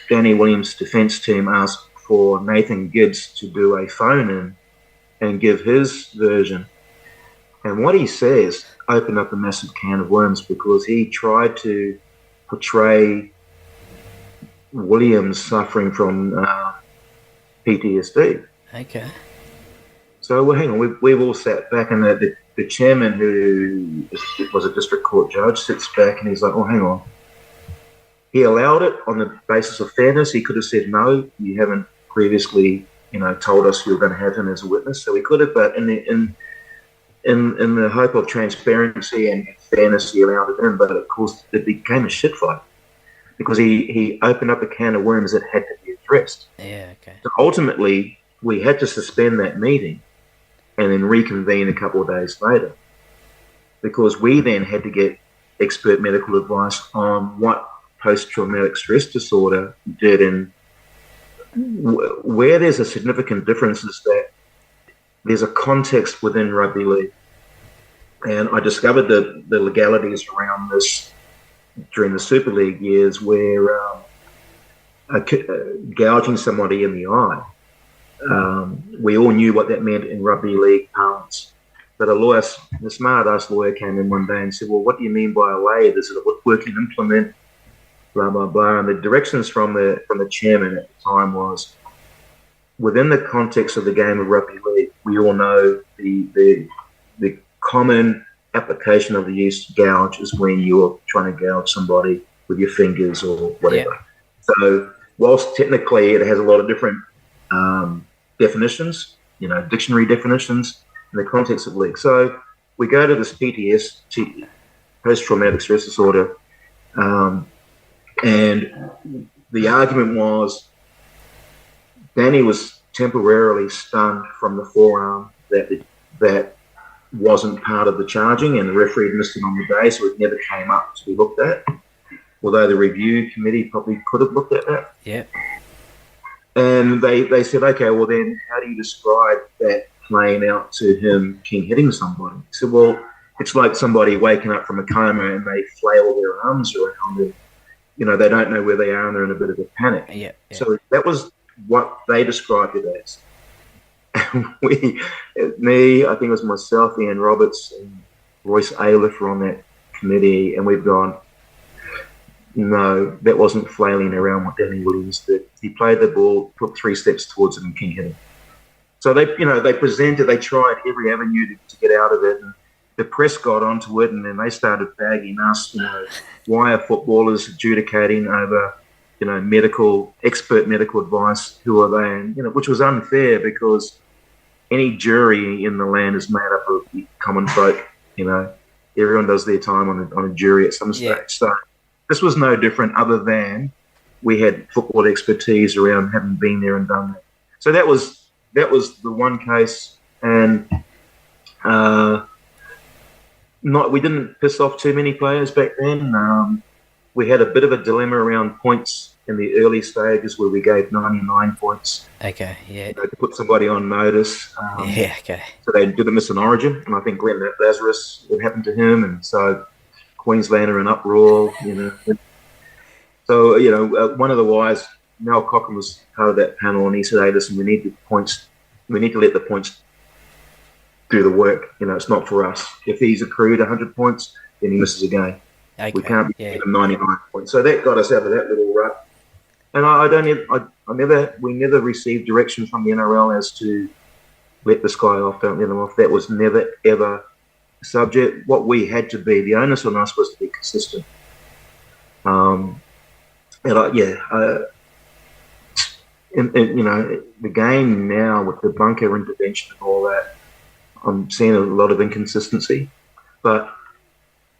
Darrell Williams' defence team asked for Nathan Gibbs to do a phone-in and give his version. And what he says opened up a massive can of worms, because he tried to portray Williams suffering from PTSD. Okay. So hang on, we've all sat back, and the chairman, who was a district court judge, sits back and he's like, oh, hang on. He allowed it on the basis of fairness. He could have said, no, you haven't previously, told us you were going to have him as a witness. So he could have, but in the hope of transparency and fairness, he allowed it in. But of course, it became a shit fight, because he opened up a can of worms that had to be addressed. Yeah, okay. So ultimately, we had to suspend that meeting and then reconvene a couple of days later, because we then had to get expert medical advice on what post-traumatic stress disorder did, and where there's a significant difference is that there's a context within rugby league. And I discovered the legalities around this during the Super League years, where gouging somebody in the eye, we all knew what that meant in rugby league parlance. But the smart-ass lawyer came in one day and said, well, what do you mean by a lathe? Is it a working implement? Blah, blah, blah. And the directions from the chairman at the time was, within the context of the game of rugby league, we all know the common application of the use of gouge is when you're trying to gouge somebody with your fingers or whatever. Yeah. So whilst technically it has a lot of different definitions, dictionary definitions in the context of league. So we go to this PTSD, post-traumatic stress disorder, and the argument was Danny was temporarily stunned from the forearm that wasn't part of the charging, and the referee had missed it on the day, so it never came up to be looked at, although the review committee probably could have looked at that. Yeah. And they said, okay, well then how do you describe that playing out to him king hitting somebody? He said, well, it's like somebody waking up from a coma and they flail their arms around and, they don't know where they are and they're in a bit of a panic. Yeah. So that was what they described it as. I think it was myself, Ian Roberts, and Royce Ailiff were on that committee, and we've gone, no, that wasn't flailing around what Darrell Williams did. He played the ball, took 3 steps towards it, and king hit him. So they tried every avenue to get out of it, and the press got onto it, and then they started bagging us, why are footballers adjudicating over, expert medical advice? Who are they? And, which was unfair, because any jury in the land is made up of common folk. Everyone does their time on a jury at some stage. Yeah. So this was no different, other than we had football expertise around having been there and done that. So that was the one case, and we didn't piss off too many players back then. We had a bit of a dilemma around points in the early stages, where we gave 99 points. Okay, yeah. To put somebody on notice. Okay. So they didn't miss an origin, and I think Glenn Lazarus, it happened to him, and so Queensland are in uproar, So, one of the wise, Mel Cochrane, was part of that panel, and he said, hey, listen, we need to let the points do the work. It's not for us. If he's accrued 100 points, then he misses a game. Okay. We can't give him 99 points. So that got us out of that little rut. And we never received direction from the NRL as to let this guy off, don't let him off. That was never, ever subject. What we had to be, the onus on us was to be consistent. And the game now with the bunker intervention and all that, I'm seeing a lot of inconsistency. But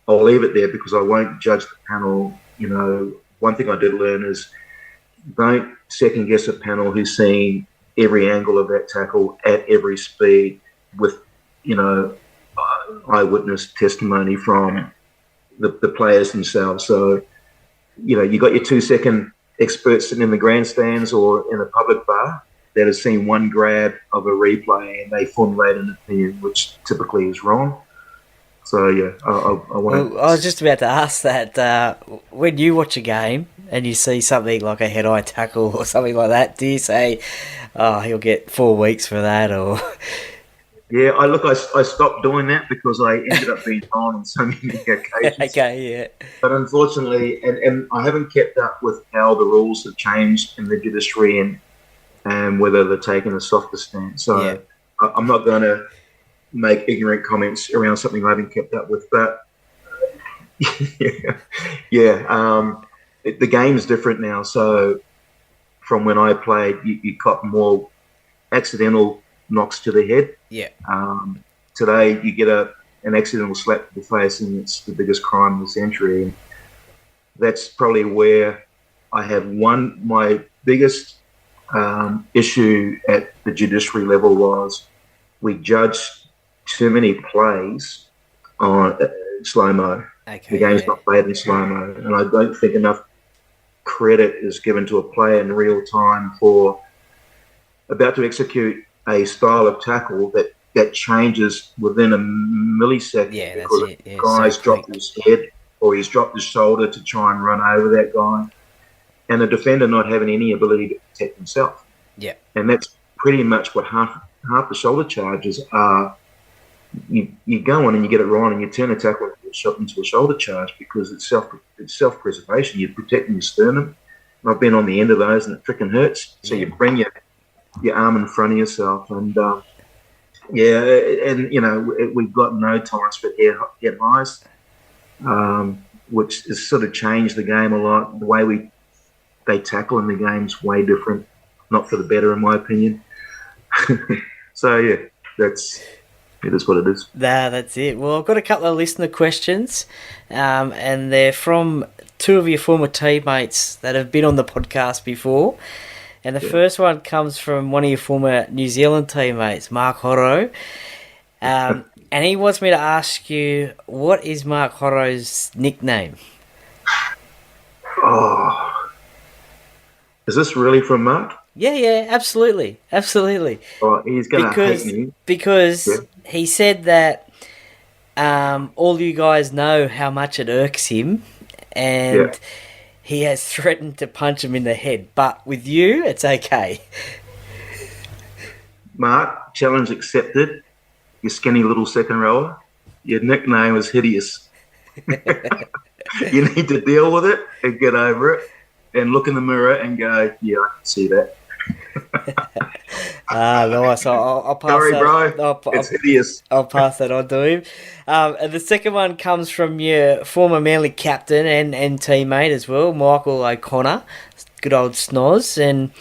I'll leave it there because I won't judge the panel. One thing I did learn is don't second guess a panel who's seen every angle of that tackle at every speed with, eyewitness testimony from the players themselves. So, you got your 2-second experts sitting in the grandstands or in a public bar that has seen one grab of a replay and they formulate an opinion, which typically is wrong. So, yeah, I was just about to ask that. When you watch a game and you see something like a head-eye tackle or something like that, do you say, he'll get 4 weeks for that? Or Yeah, I stopped doing that because I ended up being on so many occasions. Okay, yeah. But unfortunately, and I haven't kept up with how the rules have changed in the judiciary and whether they're taking a softer stance. So yeah. I'm not going to make ignorant comments around something I haven't kept up with. But the game's different now. So from when I played, you caught more accidental knocks to the head. Yeah. Today you get an accidental slap to the face, and it's the biggest crime of the century. And that's probably where I have my biggest issue at the judiciary level was we judged too many plays on slow-mo. Okay, the game's not played in slow-mo, and I don't think enough credit is given to a player in real time for about to execute a style of tackle that changes within a millisecond. Yeah, that's because it. Yeah, the guy's dropped his head or he's dropped his shoulder to try and run over that guy, and the defender not having any ability to protect himself. Yeah, and that's pretty much what half the shoulder charges are. You go on and you get it wrong and you turn a tackle into a shoulder charge because it's self-preservation. You're protecting your sternum. And I've been on the end of those and it freaking hurts. So you bring your arm in front of yourself and we've got no tolerance for head highs, which has sort of changed the game a lot. The way they tackle in the game's way different, not for the better in my opinion. So yeah, it is what it is. That's it. Well, I've got a couple of listener questions, and they're from two of your former teammates that have been on the podcast before. And the first one comes from one of your former New Zealand teammates, Mark Horo. And he wants me to ask you, what is Mark Horo's nickname? Oh. Is this really from Mark? Yeah, absolutely. Oh, he's going to hate me. Because he said that all you guys know how much it irks him, and he has threatened to punch him in the head. But with you, it's okay. Mark, challenge accepted. You skinny little second rower. Your nickname is hideous. You need to deal with it and get over it and look in the mirror and go, yeah, I can see that. Nice. I'll pass Sorry, that. bro. It's hideous. I'll pass that on to him. And the second one comes from your former Manly captain and teammate as well, Michael O'Connor, good old Snoz. And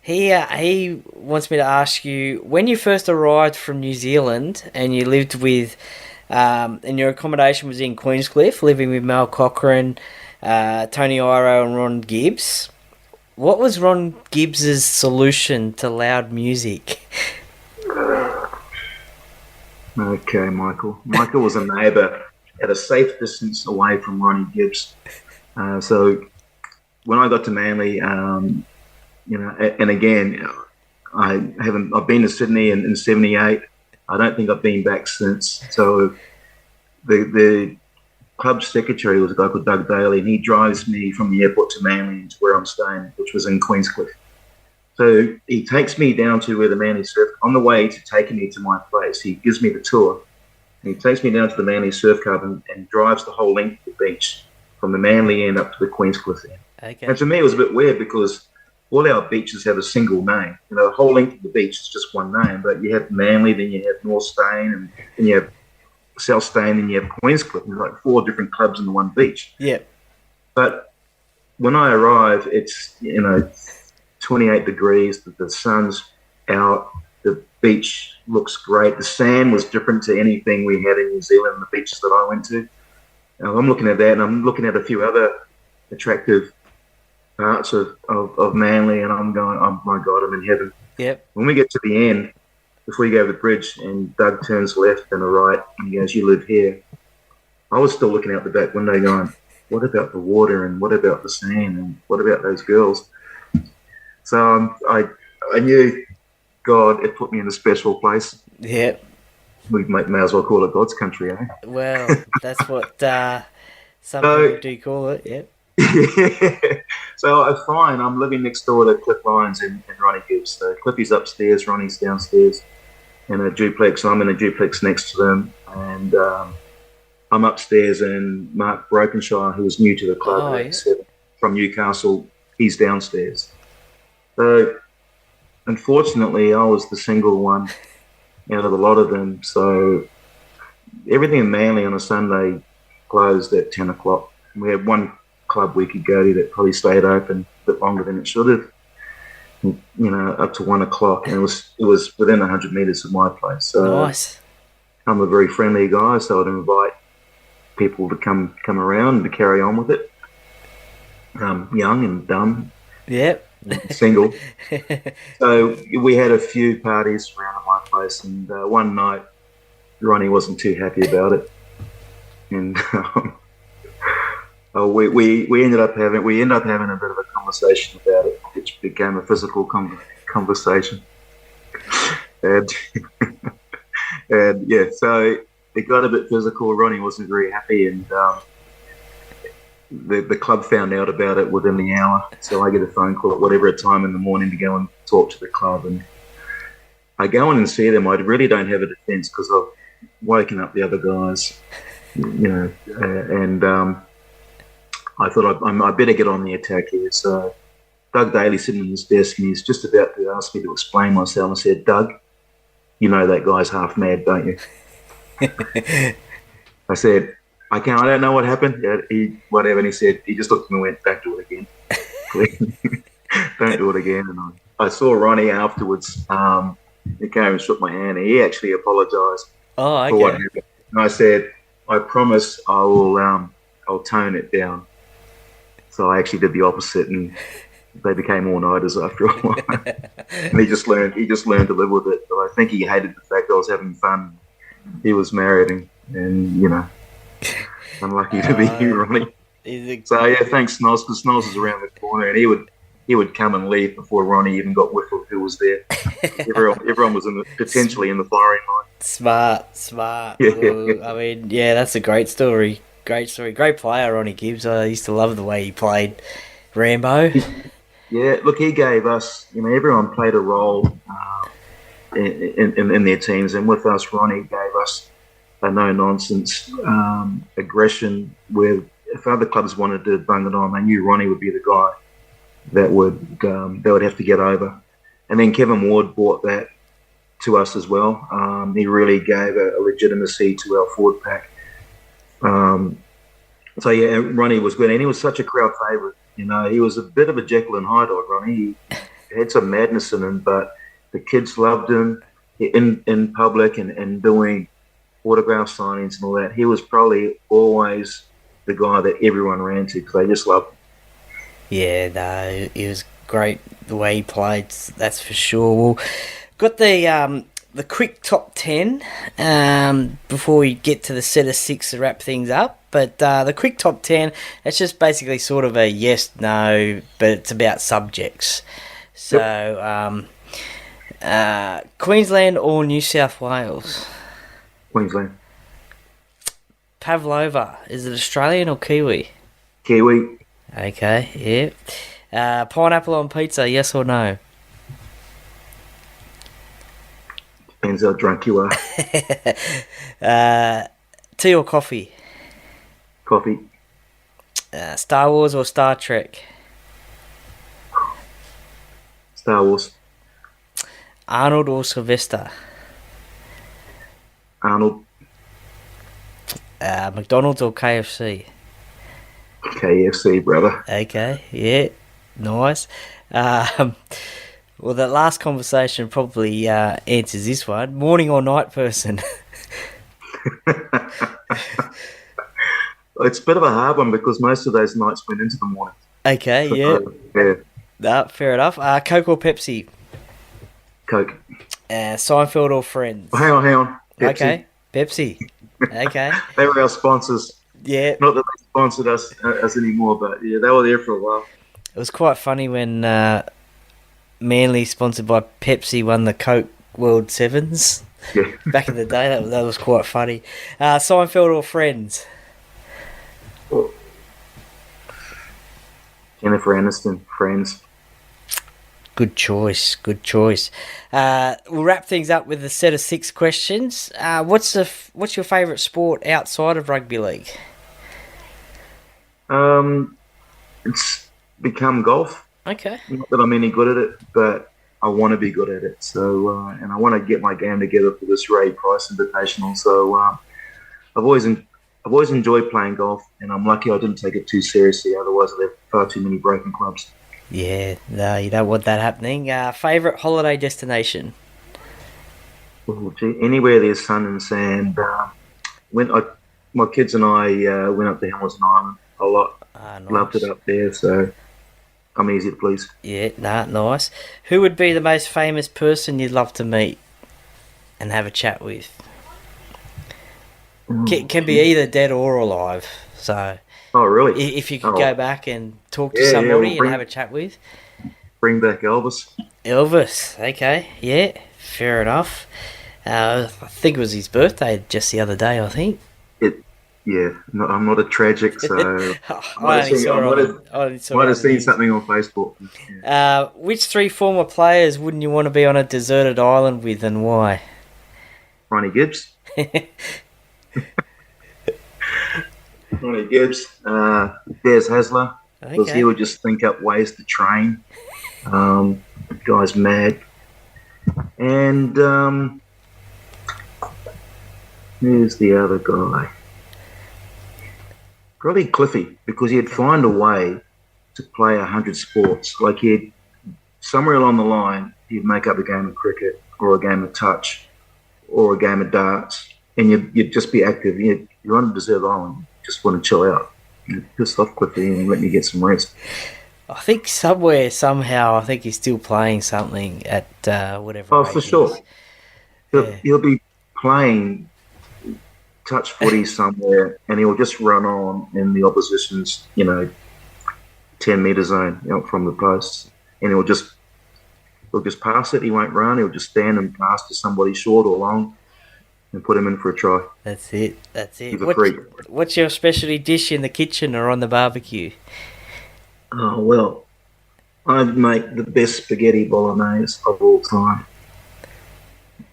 he wants me to ask you, when you first arrived from New Zealand and you lived with, and your accommodation was in Queenscliff, living with Mel Cochran, Tony Iro and Ron Gibbs, what was Ron Gibbs's solution to loud music? Okay, Michael. Michael was a neighbour at a safe distance away from Ronnie Gibbs. So when I got to Manly, and again, I've been to Sydney in 78. I don't think I've been back since. So the club secretary was a guy called Doug Daly, and he drives me from the airport to Manly to where I'm staying, which was in Queenscliff. So he takes me down to where the Manly surf. On the way to taking me to my place, he gives me the tour. And he takes me down to the Manly surf club and drives the whole length of the beach from the Manly end up to the Queenscliff end. Okay. And to me, it was a bit weird because all our beaches have a single name. The whole length of the beach is just one name, but you have Manly, then you have North Stain, and then you have South Stain, and you have Queens Cliff. There's like 4 different clubs in the one beach. Yep. But when I arrive, it's 28 degrees. The sun's out. The beach looks great. The sand was different to anything we had in New Zealand. The beaches that I went to. I'm looking at that, and I'm looking at a few other attractive parts of Manly, and I'm going, oh my God, I'm in heaven. Yep. When we get to the end, before you go over the bridge, and Doug turns left and a right, and he goes, "You live here." I was still looking out the back window going, what about the water, and what about the sand, and what about those girls? So I knew God had put me in a special place. Yep. We may as well call it God's country, eh? Well, that's what some people do call it, yep. Yeah. So I'm living next door to Cliff Lyons and Ronnie Gibbs. So Cliffy's upstairs, Ronnie's downstairs in a duplex. I'm in a duplex next to them, and I'm upstairs, and Mark Brokenshire, who was new to the club from Newcastle, he's downstairs. So unfortunately, I was the single one out of a lot of them. So everything in Manly on a Sunday closed at 10 o'clock. We had one club we could go to that probably stayed open a bit longer than it should have, up to 1 o'clock. And it was within 100 metres of my place. So nice. I'm a very friendly guy, so I'd invite people to come around and to carry on with it. Young and dumb. Yep. Single. So we had a few parties around at my place, and one night Ronnie wasn't too happy about it, and we ended up having a bit of a conversation about it, which became a physical conversation, and yeah, so it got a bit physical. Ronnie wasn't very happy, and the club found out about it within the hour. So I get a phone call at whatever time in the morning to go and talk to the club, and I go in and see them. I really don't have a defence because I've woken up the other guys, and I thought I better get on the attack here. So Doug Daly's sitting at his desk, and he's just about to ask me to explain myself. I said, "Doug, you know that guy's half mad, don't you?" I said, I don't know what happened. Whatever. And he said, he just looked at me and went, "Don't do it again. Don't do it again." And I saw Ronnie afterwards. He came and shook my hand, and he actually apologised for what happened. And I said, "I promise I will. I'll tone it down." So I actually did the opposite, and they became all-nighters after a while. And he just learned to live with it. But I think he hated the fact I was having fun. He was married, and unlucky to be here, Ronnie. So yeah, thanks, Snoz, because Snoz is around the corner, and he would come and leave before Ronnie even got whiff of who was there. Everyone was potentially in the firing line. Smart. Yeah. Well, I mean, yeah, that's a great story. Great player, Ronnie Gibbs. I used to love the way he played Rambo. Yeah, look, he gave us, everyone played a role in their teams, and with us, Ronnie gave us a no-nonsense aggression where if other clubs wanted to bung it on, they knew Ronnie would be the guy that would have to get over. And then Kevin Ward brought that to us as well. He really gave a legitimacy to our forward pack. So yeah, Ronnie was good, and he was such a crowd favourite. He was a bit of a Jekyll and Hyde dog, Ronnie. He had some madness in him, but the kids loved him in public and doing autograph signings and all that. He was probably always the guy that everyone ran to because they just loved him. Yeah, no, it was great the way he played, that's for sure. Well, got the quick top 10 before we get to the set of 6 to wrap things up. But the quick top 10, it's just basically sort of a yes, no, but it's about subjects. So, Queensland or New South Wales? Queensland. Pavlova, is it Australian or Kiwi? Kiwi. Okay, yeah. Pineapple on pizza, yes or no? Depends how drunk you are. Tea or coffee? Coffee. Star Wars or Star Trek? Star Wars. Arnold or Sylvester? Arnold. McDonald's or KFC? KFC, brother. Okay, yeah, nice. Well, that last conversation probably answers this one. Morning or night person? It's a bit of a hard one because most of those nights went into the morning. Okay, yeah. Yeah, Nah, fair enough. Coke or Pepsi? Coke. Seinfeld or Friends? Hang on. Pepsi. Okay, Pepsi. Okay. They were our sponsors. Yeah. Not that they sponsored us anymore, but yeah, they were there for a while. It was quite funny when Manly, sponsored by Pepsi, won the Coke World Sevens. Yeah. Back in the day, that was quite funny. Seinfeld or Friends? Jennifer Aniston, Friends. Good choice. We'll wrap things up with a set of 6 questions. What's your favourite sport outside of rugby league? It's become golf. Okay. Not that I'm any good at it, but I want to be good at it. So, and I want to get my game together for this Ray Price Invitational. So, I've always enjoyed playing golf, and I'm lucky I didn't take it too seriously. Otherwise, I'd have far too many broken clubs. Yeah, no, you don't want that happening. Favourite holiday destination? Oh, gee, anywhere there's sun and sand. My kids and I went up to Hamilton Island a lot. Nice. Loved it up there, so I'm easy to please. Yeah, nice. Who would be the most famous person you'd love to meet and have a chat with? Can be either dead or alive. So, oh really? If you could go back and talk to somebody and have a chat with, bring back Elvis. Elvis, okay, yeah, fair enough. I think it was his birthday just the other day. I think. No, I'm not a tragic, so I might have seen something on Facebook. Yeah. Which 3 former players wouldn't you want to be on a deserted island with, and why? Ronnie Gibbs. Ronnie Gibbs, Des Hasler, because he would just think up ways to train. The guy's mad. And who's the other guy? Probably Cliffy, because he'd find a way to play 100 sports. Like somewhere along the line, he'd make up a game of cricket or a game of touch or a game of darts, and you'd just be active. You're on a desert island, you just want to chill out. Piss off Cliffy and let me get some rest. I think somehow, he's still playing something at whatever. Oh, for sure. He'll be playing touch footy somewhere, and he'll just run on in the opposition's 10-metre zone from the posts, and he'll just pass it. He won't run. He'll just stand and pass to somebody short or long and put him in for a try. That's it. He's a freak. What's your specialty dish in the kitchen or on the barbecue? Oh, well, I'd make the best spaghetti bolognese of all time.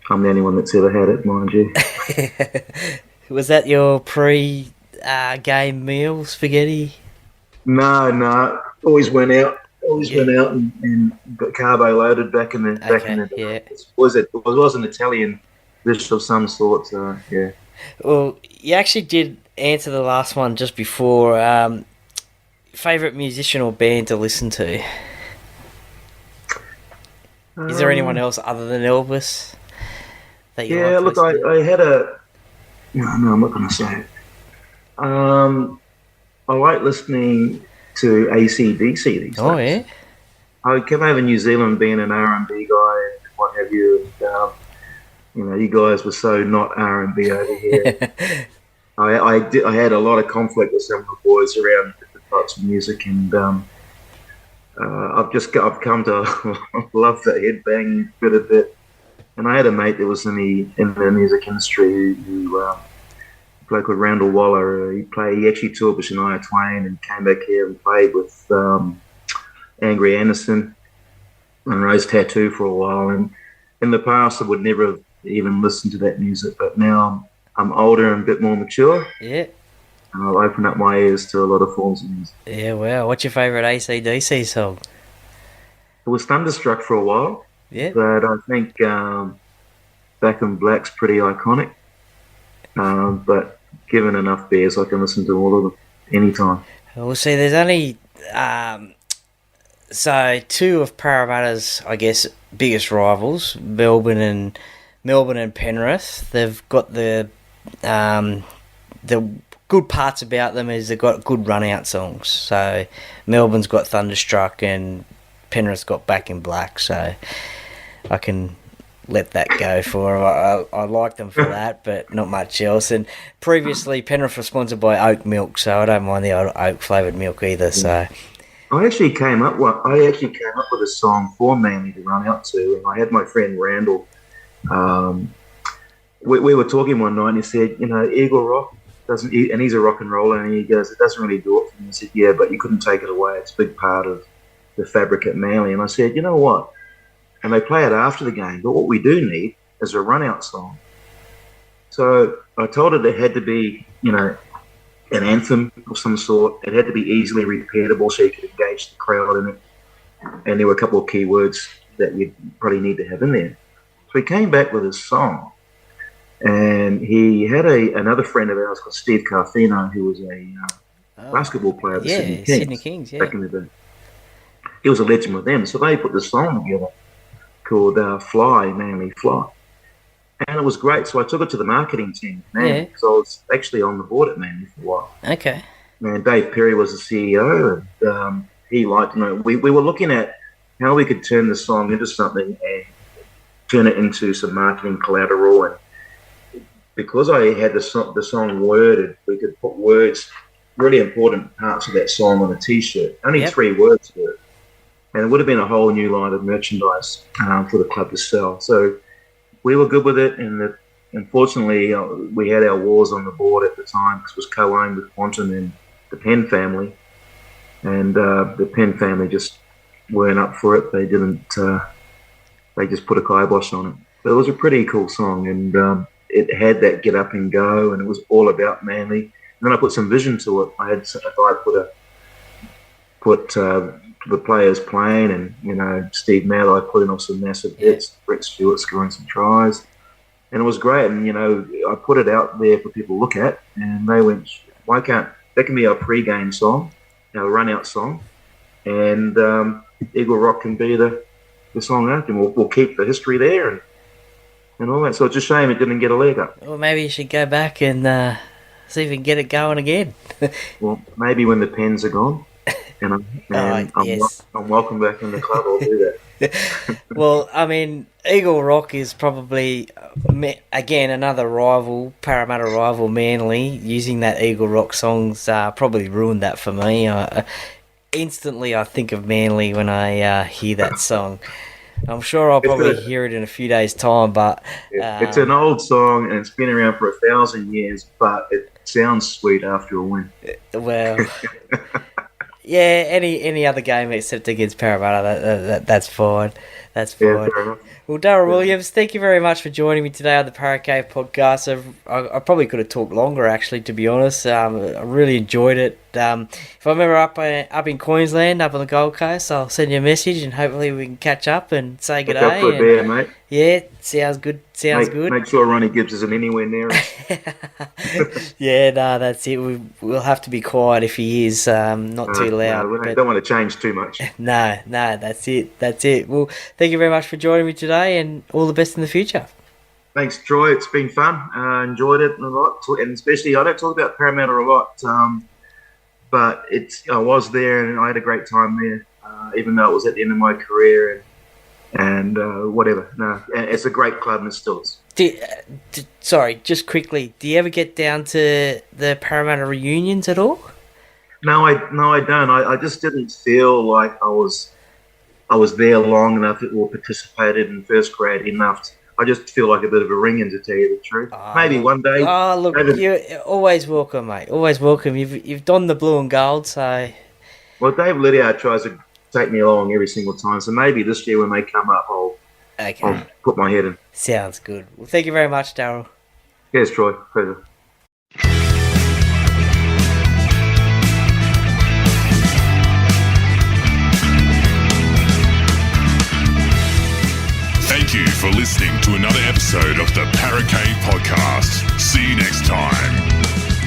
I'm the only one that's ever had it, mind you. Was that your pre-game meal, spaghetti? No. Always went out and got carbo loaded back in the day. Yeah. It was an Italian dish of some sort. So yeah. Well, you actually did answer the last one just before. Favorite musician or band to listen to? Is there anyone else other than Elvis that you like? Yeah, look, I had a. No, I'm not going to say it. I like listening to AC/DC these days. Oh, yeah? I came over New Zealand being an R&B guy and what have you. And, you guys were so not R&B over here. I had a lot of conflict with some of the boys around different types of music, and I've come to love the headbang bit a bit. And I had a mate that was in the music industry who a bloke called Randall Waller. He actually toured with Shania Twain and came back here and played with Angry Anderson and Rose Tattoo for a while. And in the past, I would never have even listened to that music, but now I'm older and a bit more mature. Yeah. And I'll open up my ears to a lot of forms of music. Yeah, wow. What's your favourite AC/DC song? It was Thunderstruck for a while. Yeah. But I think Back in Black's pretty iconic. But given enough beers, I can listen to all of them anytime. Well, see, there's only so two of Parramatta's, I guess, biggest rivals, Melbourne and Penrith. They've got the good parts about them is they've got good run-out songs. So Melbourne's got Thunderstruck and Penrith's got Back in Black. So I can let that go for I like them for that, but not much else. And previously Penrith was sponsored by Oat Milk, so I don't mind the oat flavoured milk either. So I actually came up with a song for Manly to run out to, and I had my friend Randall. We were talking one night, and he said, Eagle Rock doesn't, and he's a rock and roller, and he goes, it doesn't really do it for me. I said, yeah, but you couldn't take it away. It's a big part of the fabric at Manly. And I said, you know what? And they play it after the game, but what we do need is a run-out song. So I told her there had to be, an anthem of some sort. It had to be easily repeatable so you could engage the crowd in it. And there were a couple of key words that you probably need to have in there. So he came back with his song. And he had another friend of ours called Steve Carfino, who was a basketball player of the Sydney Kings back in the day. He was a legend with them. So they put the song together called Manly Fly. And it was great. So I took it to the marketing team, because I was actually on the board at Manly for a while. Okay. And Dave Perry was the CEO, and he liked, we were looking at how we could turn the song into something and turn it into some marketing collateral. And because I had the song worded, we could put words, really important parts of that song on a T-shirt. Only 3 words were. And it would have been a whole new line of merchandise for the club to sell. So we were good with it, and unfortunately, we had our wars on the board at the time because it was co-owned with Quantum and the Penn family. And the Penn family just weren't up for it. They didn't, they just put a kibosh on it. But it was a pretty cool song, and it had that get up and go, and it was all about Manly. And then I put some vision to it. I had a guy put the players playing, and Steve Maddow put in off some massive hits, Brett Stewart scoring some tries, and it was great. And I put it out there for people to look at, and they went, "Why can't that can be our pre-game song, our run-out song, and Eagle Rock can be the song after, and we'll keep the history there and all that." So it's a shame it didn't get a leg up. Well, maybe you should go back and see if we can get it going again. Well, maybe when the Pens are gone. And I'm welcome back in the club. I'll do that. Well, I mean, Eagle Rock is probably, again, another rival, Parramatta rival, Manly. Using that Eagle Rock songs probably ruined that for me. Instantly, I think of Manly when I hear that song. I'm sure I'll probably hear it in a few days' time, but... it's an old song, and it's been around for 1,000 years, but it sounds sweet after a win. Well... Yeah, any other game except against Parramatta, that's fine. That's fine. Yeah, well, Darrell Williams, thank you very much for joining me today on the Parrot Cave podcast. I probably could have talked longer, actually, to be honest. I really enjoyed it. If I'm ever up in Queensland, up on the Gold Coast, I'll send you a message and hopefully we can catch up and say good day. Look up for a beer, mate. Yeah, sounds good. Good. Make sure Ronnie Gibbs isn't anywhere near us. Yeah, no, that's it. We'll have to be quiet if he is, not too loud. No, we don't want to change too much. No, that's it. Well, thank you very much for joining me today, and all the best in the future. Thanks, Troy. It's been fun. Enjoyed it a lot, and especially I don't talk about Parramatta a lot, but I was there and I had a great time there, even though it was at the end of my career and whatever. No, it's a great club and it still is. Sorry, just quickly, do you ever get down to the Parramatta reunions at all? No, I don't. I just didn't feel like I was there long enough or participated in first grade enough. I just feel like a bit of a ring-in, to tell you the truth. Maybe one day. Oh, look, you're always welcome, mate. Always welcome. You've donned the blue and gold, so... Well, Dave Lydiard tries to take me along every single time, so maybe this year when they come up, I'll put my head in. Sounds good. Well, thank you very much, Darrell. Yes, Troy. Pleasure. Thank you for listening listening to another episode of the Parrot Cave Podcast. See you next time.